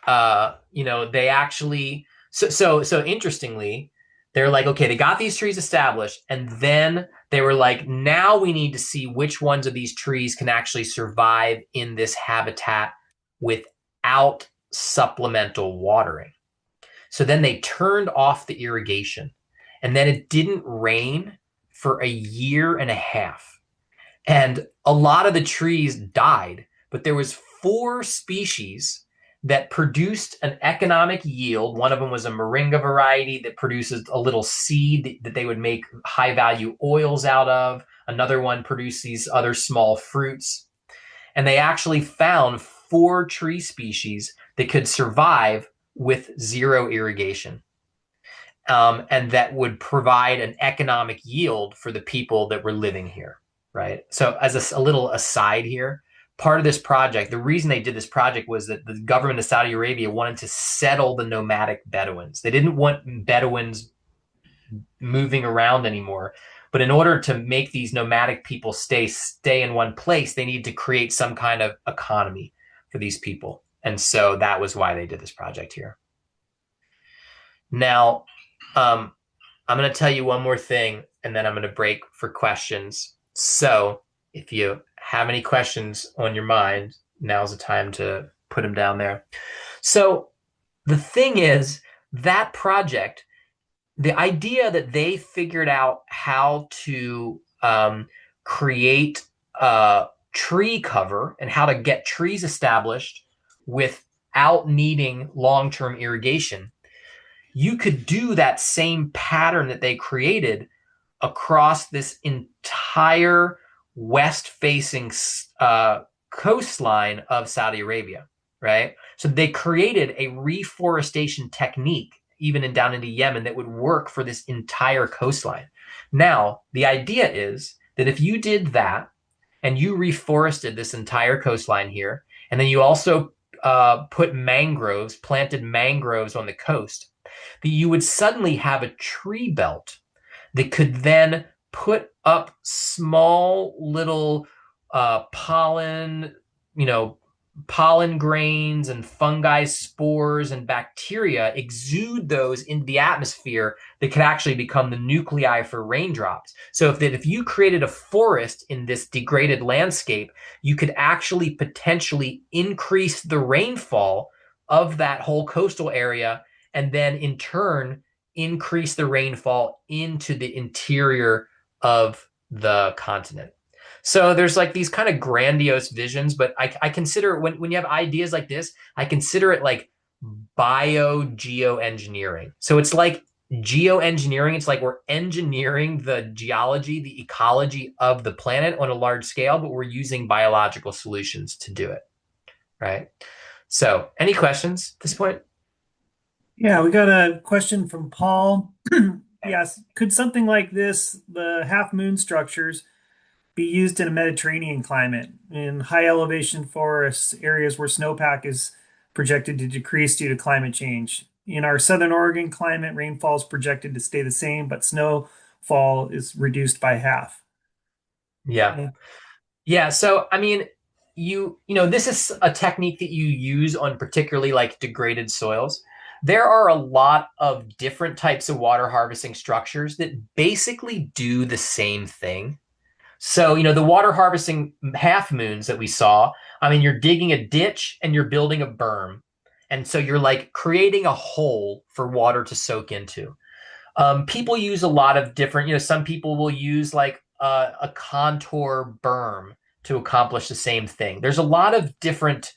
they actually, so interestingly, they're like, okay, they got these trees established. And then they were like, now we need to see which ones of these trees can actually survive in this habitat without supplemental watering. So then they turned off the irrigation, and then it didn't rain for 1.5 years. And a lot of the trees died, but there was 4 species that produced an economic yield. One of them was a moringa variety that produces a little seed that they would make high value oils out of. Another one produced these other small fruits. And they actually found 4 tree species that could survive with 0 irrigation, and that would provide an economic yield for the people that were living here, right? So as a little aside here, part of this project, the reason they did this project was that the government of Saudi Arabia wanted to settle the nomadic Bedouins. They didn't want Bedouins moving around anymore. But in order to make these nomadic people stay in one place, they need to create some kind of economy for these people. And so that was why they did this project here. Now, I'm going to tell you one more thing, and then I'm going to break for questions. So if you have any questions on your mind, now's the time to put them down there. So the thing is, that project, the idea that they figured out how to create tree cover and how to get trees established without needing long-term irrigation, you could do that same pattern that they created across this entire west-facing coastline of Saudi Arabia, right? So they created a reforestation technique, even down into Yemen, that would work for this entire coastline. Now, the idea is that if you did that and you reforested this entire coastline here, and then you also planted mangroves on the coast, that you would suddenly have a tree belt that could then put up small little pollen, pollen grains and fungi spores and bacteria, exude those into the atmosphere that could actually become the nuclei for raindrops. So if you created a forest in this degraded landscape, you could actually potentially increase the rainfall of that whole coastal area, and then in turn increase the rainfall into the interior of the continent. So there's like these kind of grandiose visions, but I consider when you have ideas like this, I consider it like geoengineering. So it's like geoengineering. It's like we're engineering the geology, the ecology of the planet on a large scale, but we're using biological solutions to do it. Right. So any questions at this point? Yeah, we got a question from Paul. Yes, could something like this, the half moon structures, be used in a Mediterranean climate, in high elevation forests, areas where snowpack is projected to decrease due to climate change? In our Southern Oregon climate, rainfall is projected to stay the same, but snowfall is reduced by half. Yeah. Yeah. Yeah. So, I mean, this is a technique that you use on particularly like degraded soils. There are a lot of different types of water harvesting structures that basically do the same thing. So, the water harvesting half moons that we saw, I mean, you're digging a ditch and you're building a berm. And so you're like creating a hole for water to soak into. People use a lot of different, some people will use like a contour berm to accomplish the same thing. There's a lot of different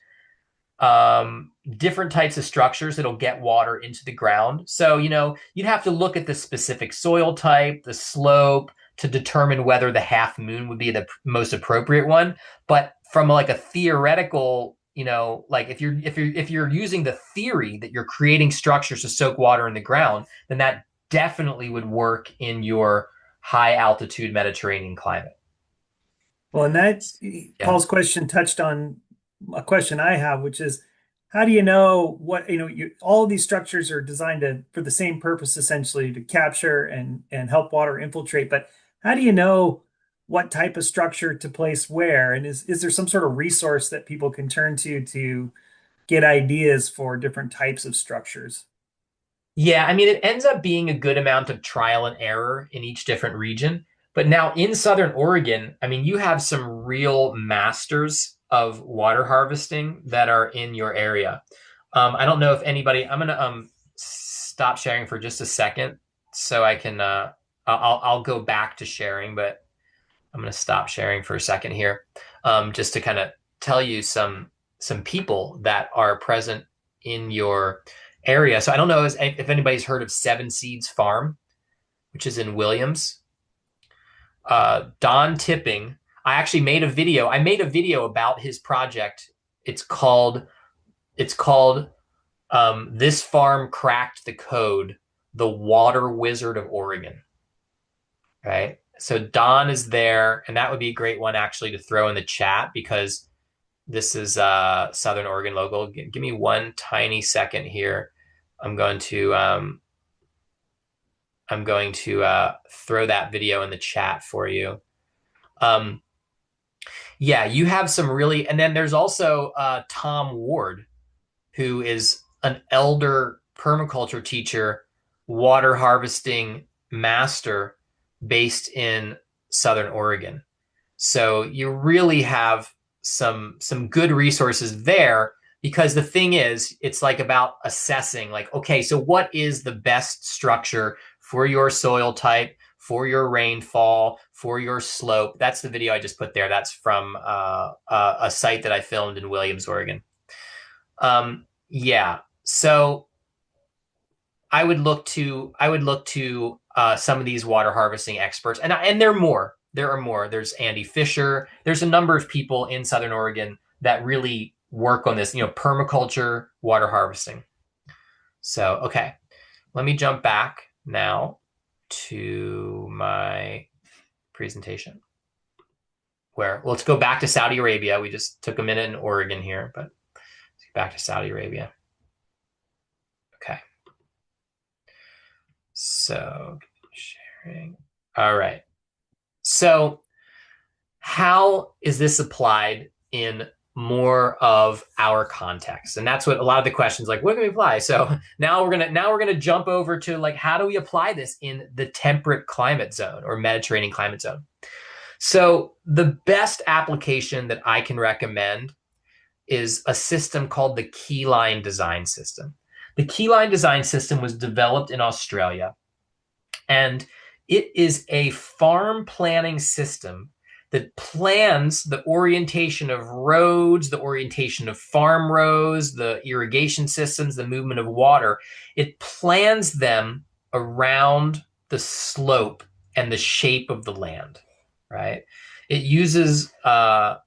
types of structures that'll get water into the ground. So, you'd have to look at the specific soil type, the slope, to determine whether the half moon would be the most appropriate one. But from like a theoretical, like if you're using the theory that you're creating structures to soak water in the ground, then that definitely would work in your high altitude Mediterranean climate. Well, and that Yeah. Paul's question touched on a question I have, which is, how do you know what, all of these structures are designed for the same purpose, essentially, to capture and help water infiltrate. But how do you know what type of structure to place where? And is there some sort of resource that people can turn to get ideas for different types of structures? Yeah, I mean, it ends up being a good amount of trial and error in each different region. But now in Southern Oregon, I mean, you have some real masters of water harvesting that are in your area. I don't know if anybody, I'm gonna stop sharing for just a second so I can I'll go back to sharing, but I'm gonna stop sharing for a second here, just to kind of tell you some people that are present in your area. So I don't know if anybody's heard of Seven Seeds Farm, which is in Williams. Don Tipping. I actually made a video. I made a video about his project. It's called This Farm Cracked the Code, the Water Wizard of Oregon. Right. So Don is there, and that would be a great one actually to throw in the chat because this is Southern Oregon local. Give me one tiny second here. I'm going to throw that video in the chat for you. Yeah, you have some really, and then there's also Tom Ward, who is an elder permaculture teacher, water harvesting master based in Southern Oregon. So you really have some good resources there, because the thing is, it's like about assessing, like, okay, so what is the best structure for your soil type, for your rainfall, for your slope? That's the video I just put there. That's from a site that I filmed in Williams, Oregon. Yeah, so I would look to some of these water harvesting experts, and there are more. There are more. There's Andy Fisher. There's a number of people in Southern Oregon that really work on this, permaculture, water harvesting. So, okay, let me jump back now to my presentation. Let's go back to Saudi Arabia. We just took a minute in Oregon here, but let's get back to Saudi Arabia. Okay. So, sharing. All right. So, how is this applied in more of our context? And that's what a lot of the questions, like, what can we apply? So now we're gonna jump over to, like, how do we apply this in the temperate climate zone or Mediterranean climate zone? So the best application that I can recommend is a system called the Keyline Design System. The Keyline Design System was developed in Australia, and it is a farm planning system that plans the orientation of roads, the orientation of farm rows, the irrigation systems, the movement of water. It plans them around the slope and the shape of the land, right? It uses, it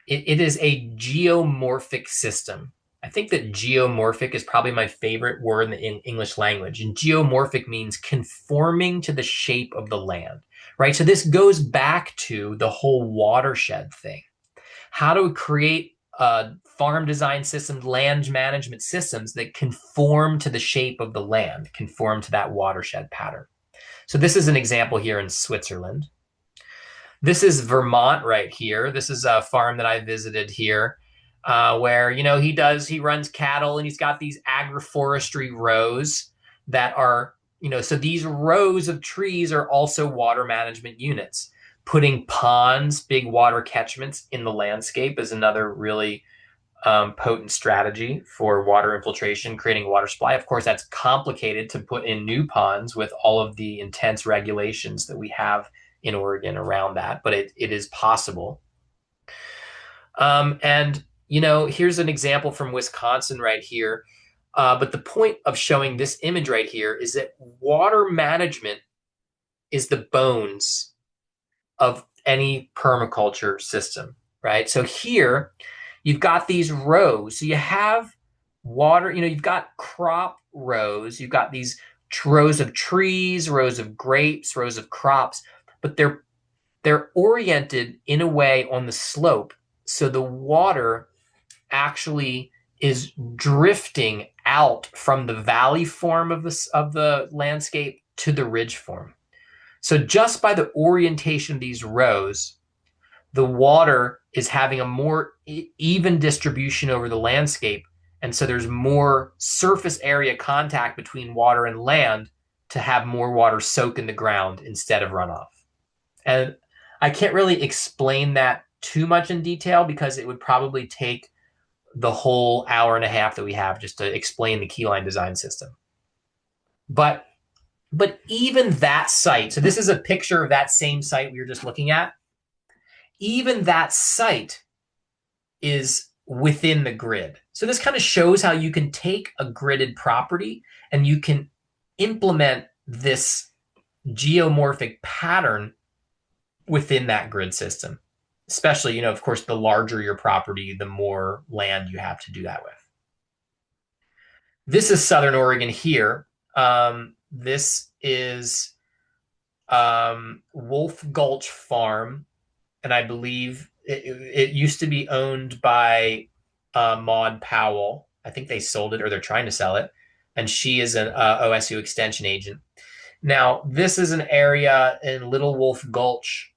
is a geomorphic system. I think that geomorphic is probably my favorite word in the English language. And geomorphic means conforming to the shape of the land, right? So this goes back to the whole watershed thing. How to create farm design systems, land management systems that conform to the shape of the land, conform to that watershed pattern. So this is an example here in Switzerland. This is Vermont right here. This is a farm that I visited here. Where, he runs cattle, and he's got these agroforestry rows that are, so these rows of trees are also water management units. Putting ponds, big water catchments in the landscape is another really potent strategy for water infiltration, creating water supply. Of course, that's complicated to put in new ponds with all of the intense regulations that we have in Oregon around that, but it is possible. And here's an example from Wisconsin right here. But the point of showing this image right here is that water management is the bones of any permaculture system, right? So here you've got these rows. So you have water, you've got crop rows, you've got these rows of trees, rows of grapes, rows of crops, but they're oriented in a way on the slope. So the water actually is drifting out from the valley form of the landscape to the ridge form. So just by the orientation of these rows, the water is having a more even distribution over the landscape. And so there's more surface area contact between water and land to have more water soak in the ground instead of runoff. And I can't really explain that too much in detail, because it would probably take the whole hour and a half that we have just to explain the Keyline Design System. But even that site, so this is a picture of that same site we were just looking at. Even that site is within the grid. So this kind of shows how you can take a gridded property and you can implement this geomorphic pattern within that grid system. Especially, of course, the larger your property, the more land you have to do that with. This is Southern Oregon here. This is Wolf Gulch Farm, and I believe it used to be owned by Maud Powell. I think they sold it, or they're trying to sell it, and she is an OSU extension agent. Now, this is an area in Little Wolf Gulch,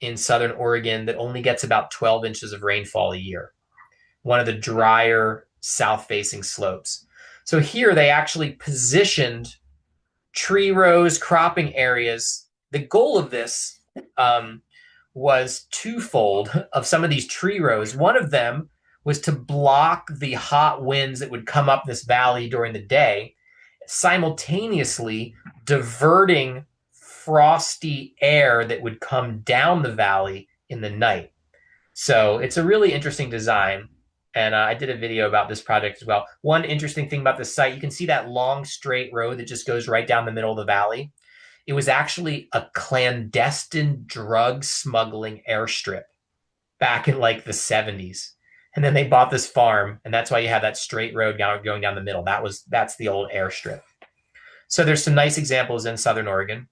in Southern Oregon, that only gets about 12 inches of rainfall a year. One of the drier south-facing slopes. So here they actually positioned tree rows, cropping areas. The goal of this was twofold of some of these tree rows. One of them was to block the hot winds that would come up this valley during the day, simultaneously diverting frosty air that would come down the valley in the night. So it's a really interesting design. And I did a video about this project as well. One interesting thing about this site, you can see that long straight road that just goes right down the middle of the valley. It was actually a clandestine drug smuggling airstrip back in like the 70s. And then they bought this farm, and that's why you have that straight road going down the middle. That's the old airstrip. So there's some nice examples in Southern Oregon.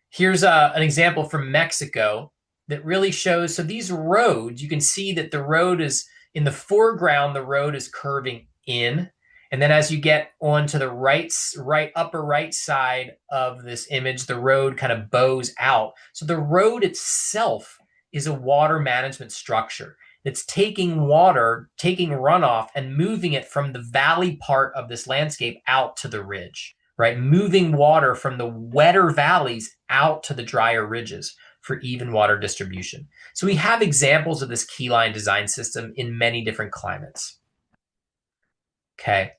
Here's an example from Mexico that really shows. So these roads, you can see that the road is in the foreground, the road is curving in. And then as you get onto the upper right side of this image, the road kind of bows out. So the road itself is a water management structure. It's taking water, taking runoff and moving it from the valley part of this landscape out to the ridge, right? Moving water from the wetter valleys out to the drier ridges for even water distribution. So we have examples of this keyline design system in many different climates. Okay.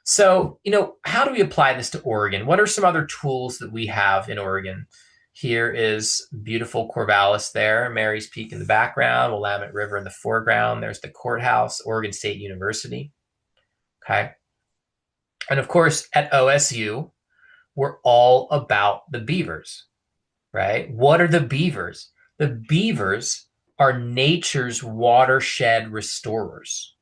So, how do we apply this to Oregon? What are some other tools that we have in Oregon? Here is beautiful Corvallis there, Mary's Peak in the background, Willamette River in the foreground. There's the courthouse, Oregon State University. Okay. And of course, at OSU, we're all about the beavers, right? What are the beavers? The beavers are nature's watershed restorers.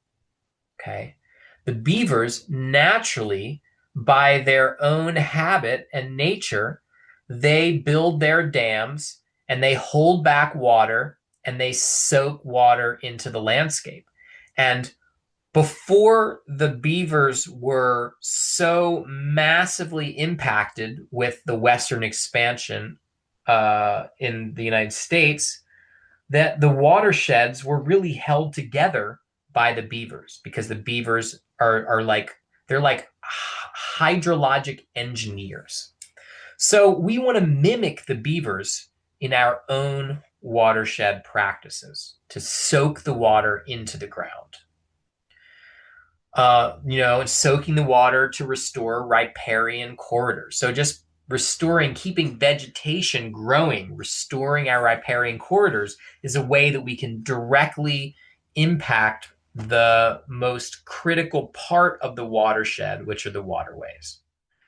Okay. The beavers naturally, by their own habit and nature, they build their dams and they hold back water and they soak water into the landscape. And before the beavers were so massively impacted with the Western expansion in the United States, that the watersheds were really held together by the beavers, because the beavers are like hydrologic engineers. So we want to mimic the beavers in our own watershed practices to soak the water into the ground. And soaking the water to restore riparian corridors. So just restoring, keeping vegetation growing, restoring our riparian corridors is a way that we can directly impact the most critical part of the watershed, which are the waterways.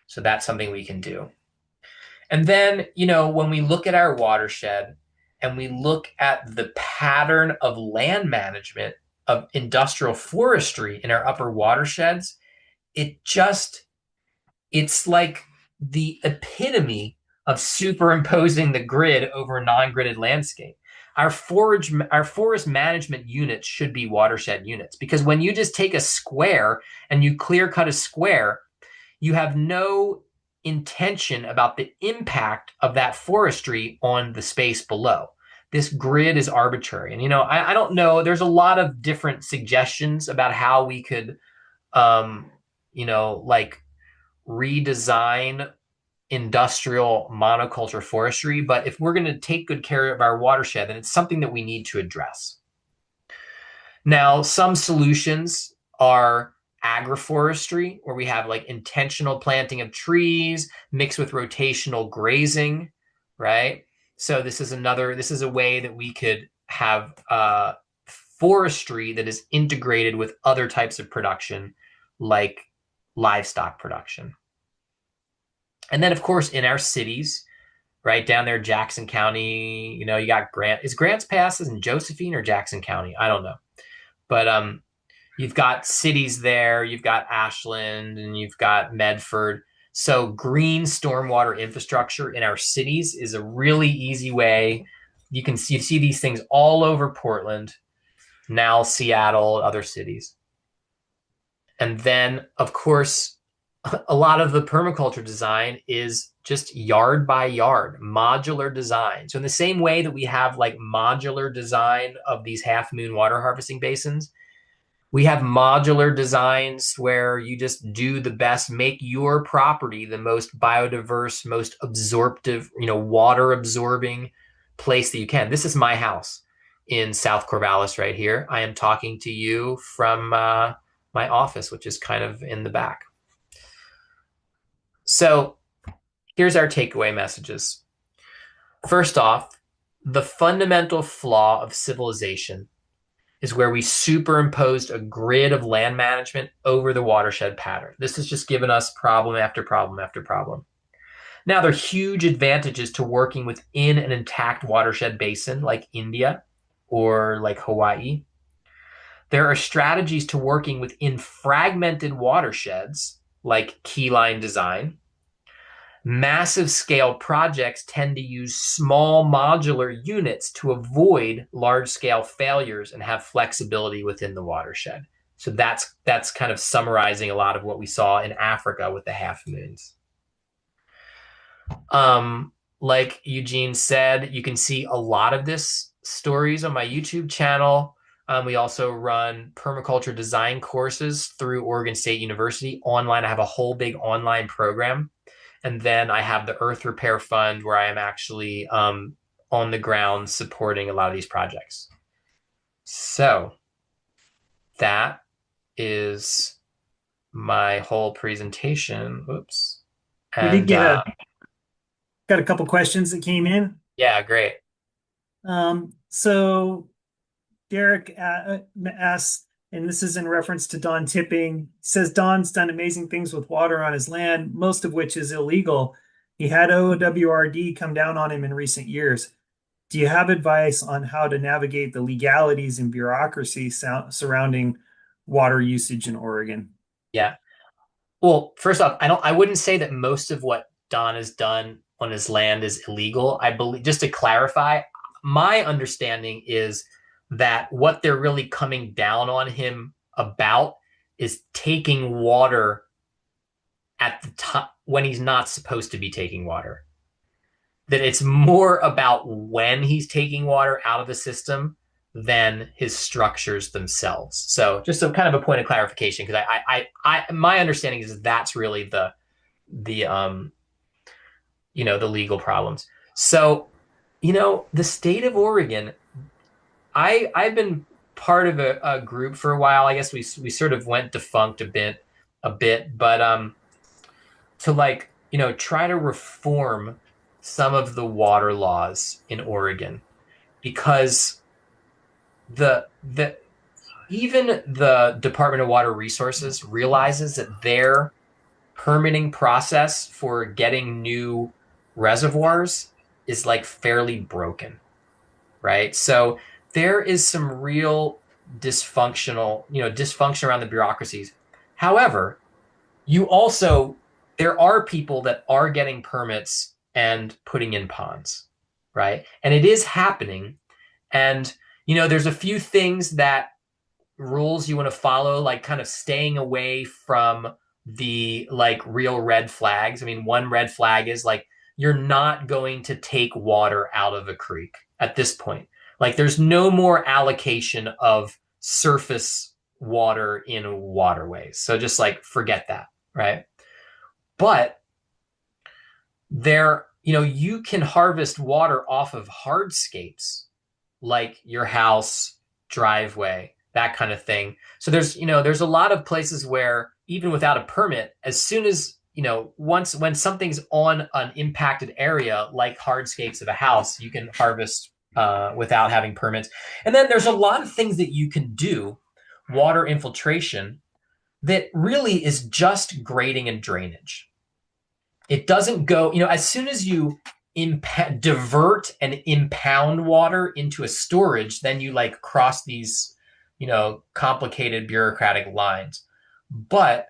So that's something we can do. And then, when we look at our watershed and we look at the pattern of land management of industrial forestry in our upper watersheds, it's like the epitome of superimposing the grid over a non-gridded landscape. Our forest management units should be watershed units, because when you just take a square and you clear cut a square, you have no intention about the impact of that forestry on the space below. This grid is arbitrary. And, I don't know, there's a lot of different suggestions about how we could, redesign industrial monoculture forestry. But if we're going to take good care of our watershed, then it's something that we need to address. Now, some solutions are agroforestry, where we have like intentional planting of trees mixed with rotational grazing, right? So this is a way that we could have forestry that is integrated with other types of production, like livestock production. And then, of course, in our cities, right down there, Jackson County, you got is Grants Pass in Josephine or Jackson County? I don't know. But you've got cities there, you've got Ashland, and you've got Medford. So green stormwater infrastructure in our cities is a really easy way. You see these things all over Portland, now Seattle, other cities. And then, of course, a lot of the permaculture design is just yard by yard, modular design. So in the same way that we have like modular design of these half moon water harvesting basins, We have modular designs where you just do the best, make your property the most biodiverse, most absorptive, water absorbing place that you can. This is my house in South Corvallis right here. I am talking to you from my office, which is kind of in the back. So here's our takeaway messages. First off, the fundamental flaw of civilization is where we superimposed a grid of land management over the watershed pattern. This has just given us problem after problem after problem. Now, there are huge advantages to working within an intact watershed basin like India or like Hawaii. There are strategies to working within fragmented watersheds like keyline design. Massive scale projects tend to use small modular units to avoid large scale failures and have flexibility within the watershed. So that's kind of summarizing a lot of what we saw in Africa with the half moons. Like Eugene said, you can see a lot of this stories on my YouTube channel. We also run permaculture design courses through Oregon State University online. I have a whole big online program. And then I have the Earth Repair Fund where I am actually on the ground supporting a lot of these projects. So that is my whole presentation. Oops. We did get got a couple questions that came in. Yeah, great. So Derek asks, and this is in reference to Don Tipping, says Don's done amazing things with water on his land, most of which is illegal. He had OWRD come down on him in recent years. Do you have advice on how to navigate the legalities and bureaucracy surrounding water usage in Oregon? Yeah. Well, first off, I wouldn't say that most of what Don has done on his land is illegal. I believe, just to clarify, my understanding is that what they're really coming down on him about is taking water at the time when he's not supposed to be taking water. That it's more about when he's taking water out of the system than his structures themselves. So just some kind of a point of clarification, because my understanding is that's really the legal problems. So, the state of Oregon, I've been part of a group for a while. I guess we sort of went defunct a bit, but to try to reform some of the water laws in Oregon, because even the Department of Water Resources realizes that their permitting process for getting new reservoirs is like fairly broken, right? So there is some real dysfunction around the bureaucracies. However, there are people that are getting permits and putting in ponds, right? And it is happening. And, there's a few things that rules you want to follow, like kind of staying away from the real red flags. I mean, one red flag is you're not going to take water out of a creek at this point. There's no more allocation of surface water in waterways. So just forget that, right? But you can harvest water off of hardscapes like your house, driveway, that kind of thing. So there's a lot of places where even without a permit, as soon as, when something's on an impacted area, like hardscapes of a house, you can harvest without having permits. And then there's a lot of things that you can do, water infiltration, that really is just grading and drainage. It doesn't go, as soon as you divert and impound water into a storage, then you cross these, complicated bureaucratic lines. But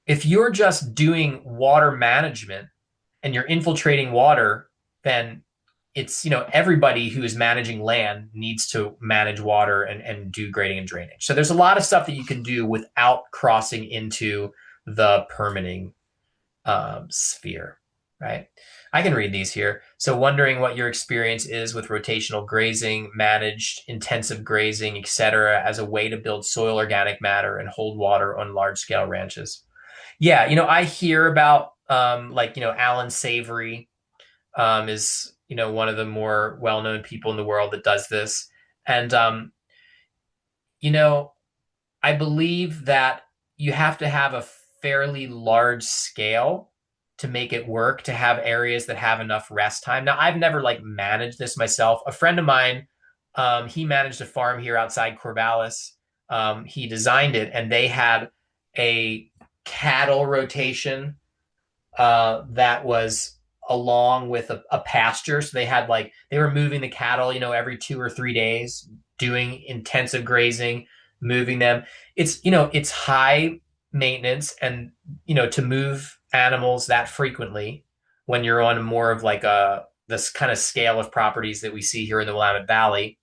if you're just doing water management and you're infiltrating water, then it's, everybody who is managing land needs to manage water and do grading and drainage. So there's a lot of stuff that you can do without crossing into the permitting sphere. Right. I can read these here. So, wondering what your experience is with rotational grazing, managed intensive grazing, etc., as a way to build soil organic matter and hold water on large scale ranches. Yeah, I hear about like, Alan Savory is, one of the more well-known people in the world that does this. And you know, I believe that you have to have a fairly large scale to make it work, to have areas that have enough rest time. Now, I've never like managed this myself. A friend of mine, he managed a farm here outside Corvallis. He designed it, and they had a cattle rotation that was along with a pasture. So they had like they were moving the cattle, every 2 or 3 days, doing intensive grazing, moving them. It's high maintenance, and to move animals that frequently when you're on more of like this kind of scale of properties that we see here in the Willamette Valley.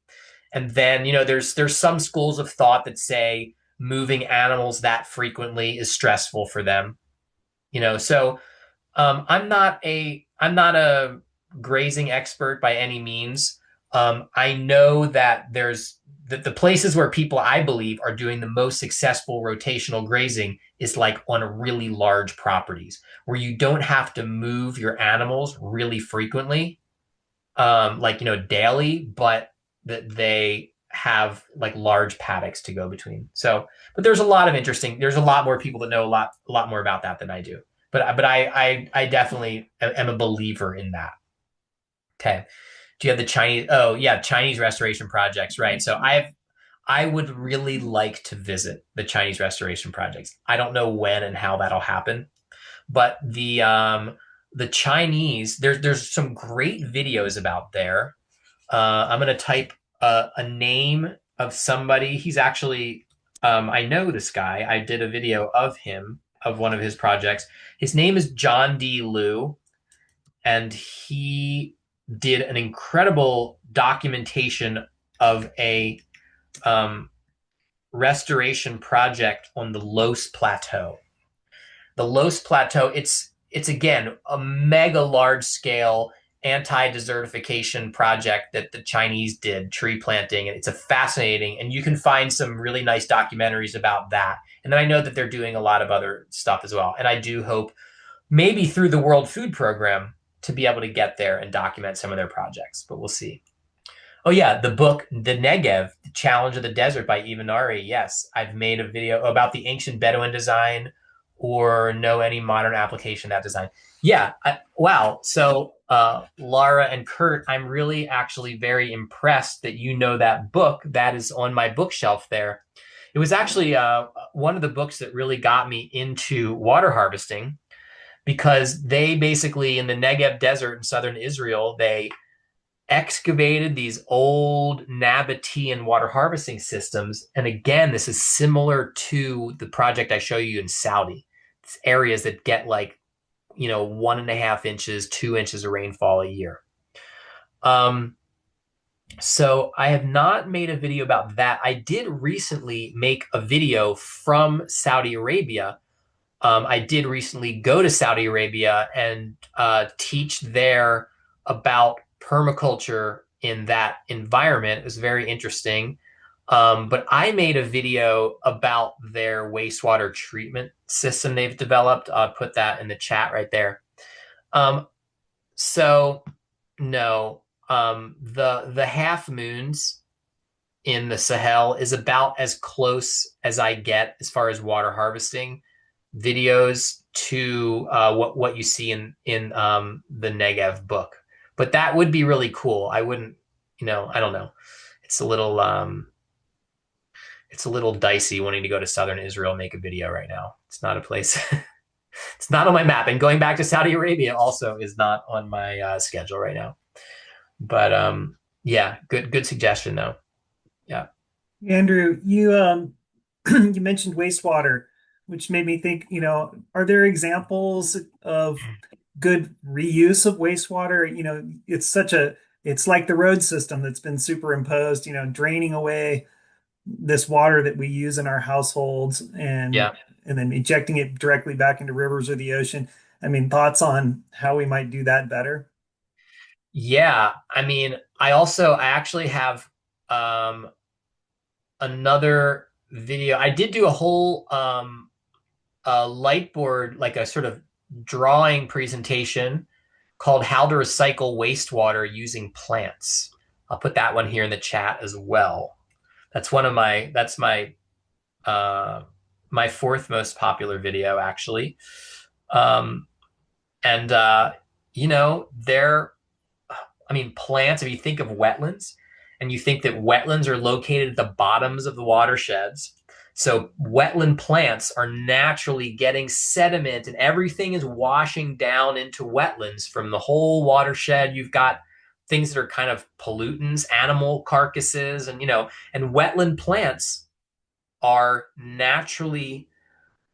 And then, there's some schools of thought that say moving animals that frequently is stressful for them. So I'm not a grazing expert by any means. I know that there's the places where people I believe are doing the most successful rotational grazing is like on really large properties where you don't have to move your animals really frequently, like daily, but that they have like large paddocks to go between. So, but there's a lot more people that know a lot more about that than I do. But I definitely am a believer in that. Okay. Do you have the Chinese? Oh yeah, Chinese restoration projects, right? So I would really like to visit the Chinese restoration projects. I don't know when and how that'll happen, but the Chinese, there's some great videos about there. I'm gonna type a name of somebody. He's actually I know this guy. I did a video of him of one of his projects. His name is John D. Liu, and he did an incredible documentation of a um, restoration project on the Los Plateau. The Los Plateau, it's again a mega large scale anti-desertification project that the Chinese did, tree planting, and it's a fascinating, and you can find some really nice documentaries about that. And then I know that they're doing a lot of other stuff as well. And I do hope maybe through the World Food Program to be able to get there and document some of their projects, but we'll see. Oh yeah, the book The Negev, The Challenge of the Desert by Ivanari. Yes, I've made a video about the ancient Bedouin design or know any modern application of that design. Yeah, wow. So Laura and Kurt, I'm really actually very impressed that you know that book. That is on my bookshelf there. It was actually one of the books that really got me into water harvesting because they basically in the Negev desert in southern Israel, they excavated these old Nabatean water harvesting systems. And again, this is similar to the project I show you in Saudi. It's areas that get like, 1.5 inches, 2 inches of rainfall a year. So I have not made a video about that. I did recently make a video from Saudi Arabia. I did recently go to Saudi Arabia and teach there about permaculture in that environment. It was very interesting. But I made a video about their wastewater treatment system they've developed. I'll put that in the chat right there. So no, the half moons in the Sahel is about as close as I get as far as water harvesting videos to what you see in the Negev book. But that would be really cool. I wouldn't, I don't know. It's a little dicey wanting to go to southern Israel and make a video right now. It's not a place. It's not on my map. And going back to Saudi Arabia also is not on my schedule right now. But yeah, good suggestion though. Yeah. Andrew, you you mentioned wastewater, which made me think, are there examples of good reuse of wastewater? It's like the road system that's been superimposed, draining away this water that we use in our households and Yeah. then injecting it directly back into rivers or the ocean. I mean, thoughts on how we might do that better? Yeah, I mean, I actually have um another video. I did do a whole light board, like a sort of drawing presentation called How to Recycle Wastewater Using Plants. I'll put that one here in the chat as well. That's uh my fourth most popular video actually. Um and you know, there I mean, plants, if you think of wetlands and you think that wetlands are located at the bottoms of the watersheds, so wetland plants are naturally getting sediment and everything is washing down into wetlands from the whole watershed. You've got things that are kind of pollutants, animal carcasses, and and wetland plants are naturally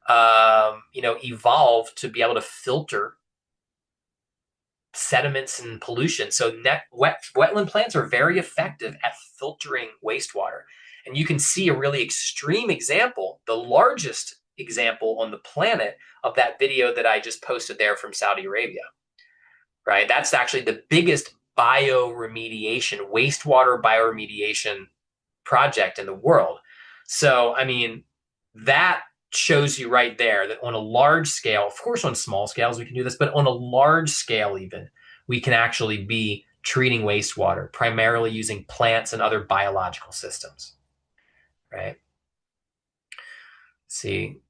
evolved to be able to filter sediments and pollution. So wetland plants are very effective at filtering wastewater. And you can see a really extreme example, the largest example on the planet of that video that I just posted there from Saudi Arabia, right? That's actually the biggest bioremediation, wastewater bioremediation project in the world. So, I mean, that shows you right there that on a large scale, of course, on small scales, we can do this, but on a large scale, even, we can actually be treating wastewater primarily using plants and other biological systems, right? See,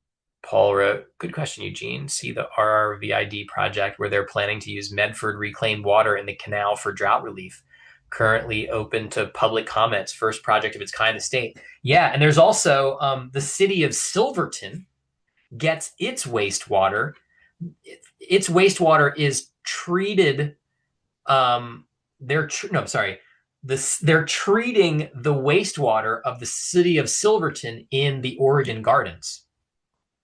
Paul wrote, good question, Eugene. See the RRVID project where they're planning to use Medford reclaimed water in the canal for drought relief. Currently open to public comments. First project of its kind in the state. Yeah, and there's also the city of Silverton gets its wastewater. Its wastewater is treated. No, I'm sorry. They're treating the wastewater of the city of Silverton in the Oregon Gardens.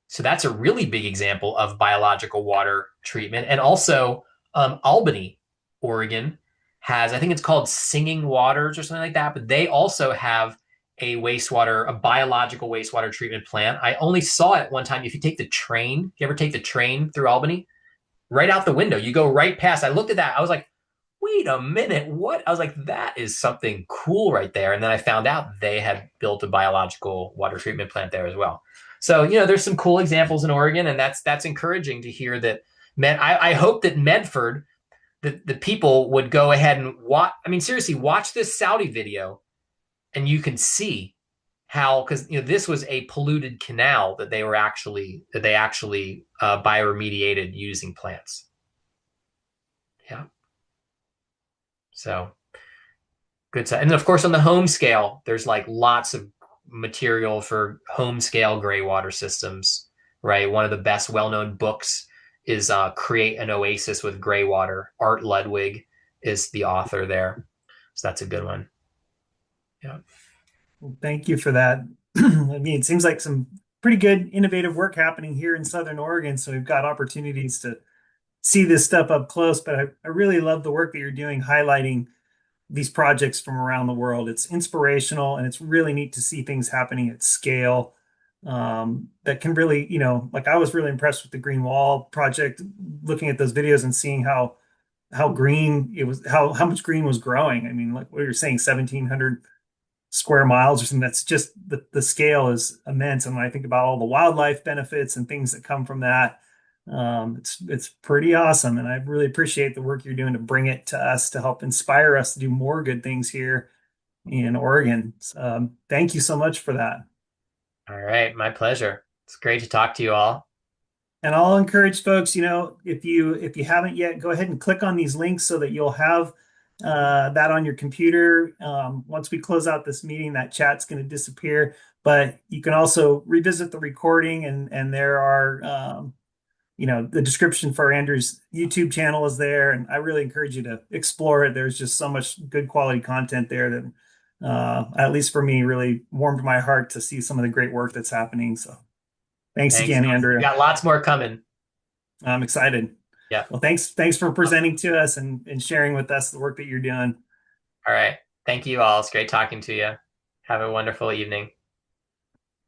So that's a really big example of biological water treatment. And also, Albany, Oregon, has, I think it's called Singing Waters or something like that, but they also have a biological wastewater treatment plant. I only saw it one time. If you take the train, if you ever take the train through Albany, right out the window, you go right past. I looked at that. I was like, wait a minute, what? I was like, that is something cool right there. And then I found out they had built a biological water treatment plant there as well. So, there's some cool examples in Oregon, and that's encouraging to hear that. I hope that Medford, the people would go ahead and watch. I mean, seriously, watch this Saudi video, and you can see how, because this was a polluted canal that they actually bioremediated using plants. Yeah. So good stuff. And then, of course, on the home scale, there's like lots of material for home scale gray water systems, right? One of the best well-known books is Create an Oasis with Gray Water. Art Ludwig is the author there. So that's a good one. Yeah. Well, thank you for that. I mean, it seems like some pretty good innovative work happening here in Southern Oregon. So we've got opportunities to see this stuff up close. But I really love the work that you're doing, highlighting these projects from around the world. It's inspirational and it's really neat to see things happening at scale that can really, like I was really impressed with the Green Wall project, looking at those videos and seeing how green it was, how much green was growing. I mean, like what you're saying, 1,700 square miles or something. That's just the scale is immense. And when I think about all the wildlife benefits and things that come from that, it's pretty awesome. And I really appreciate the work you're doing to bring it to us to help inspire us to do more good things here in Oregon. Thank you so much for that. All right. My pleasure. It's great to talk to you all. And I'll encourage folks, if you haven't yet, go ahead and click on these links so that you'll have that on your computer. Once we close out this meeting, that chat's going to disappear. But you can also revisit the recording, and there are, the description for Andrew's YouTube channel is there, and I really encourage you to explore it. There's just so much good quality content there that, at least for me, really warmed my heart to see some of the great work that's happening. So. Thanks Thanks. again, We Andrew. got lots more coming. I'm excited. Yeah. Well, thanks for presenting to us and sharing with us the work that you're doing. All right. Thank you all. It's great talking to you. Have a wonderful evening.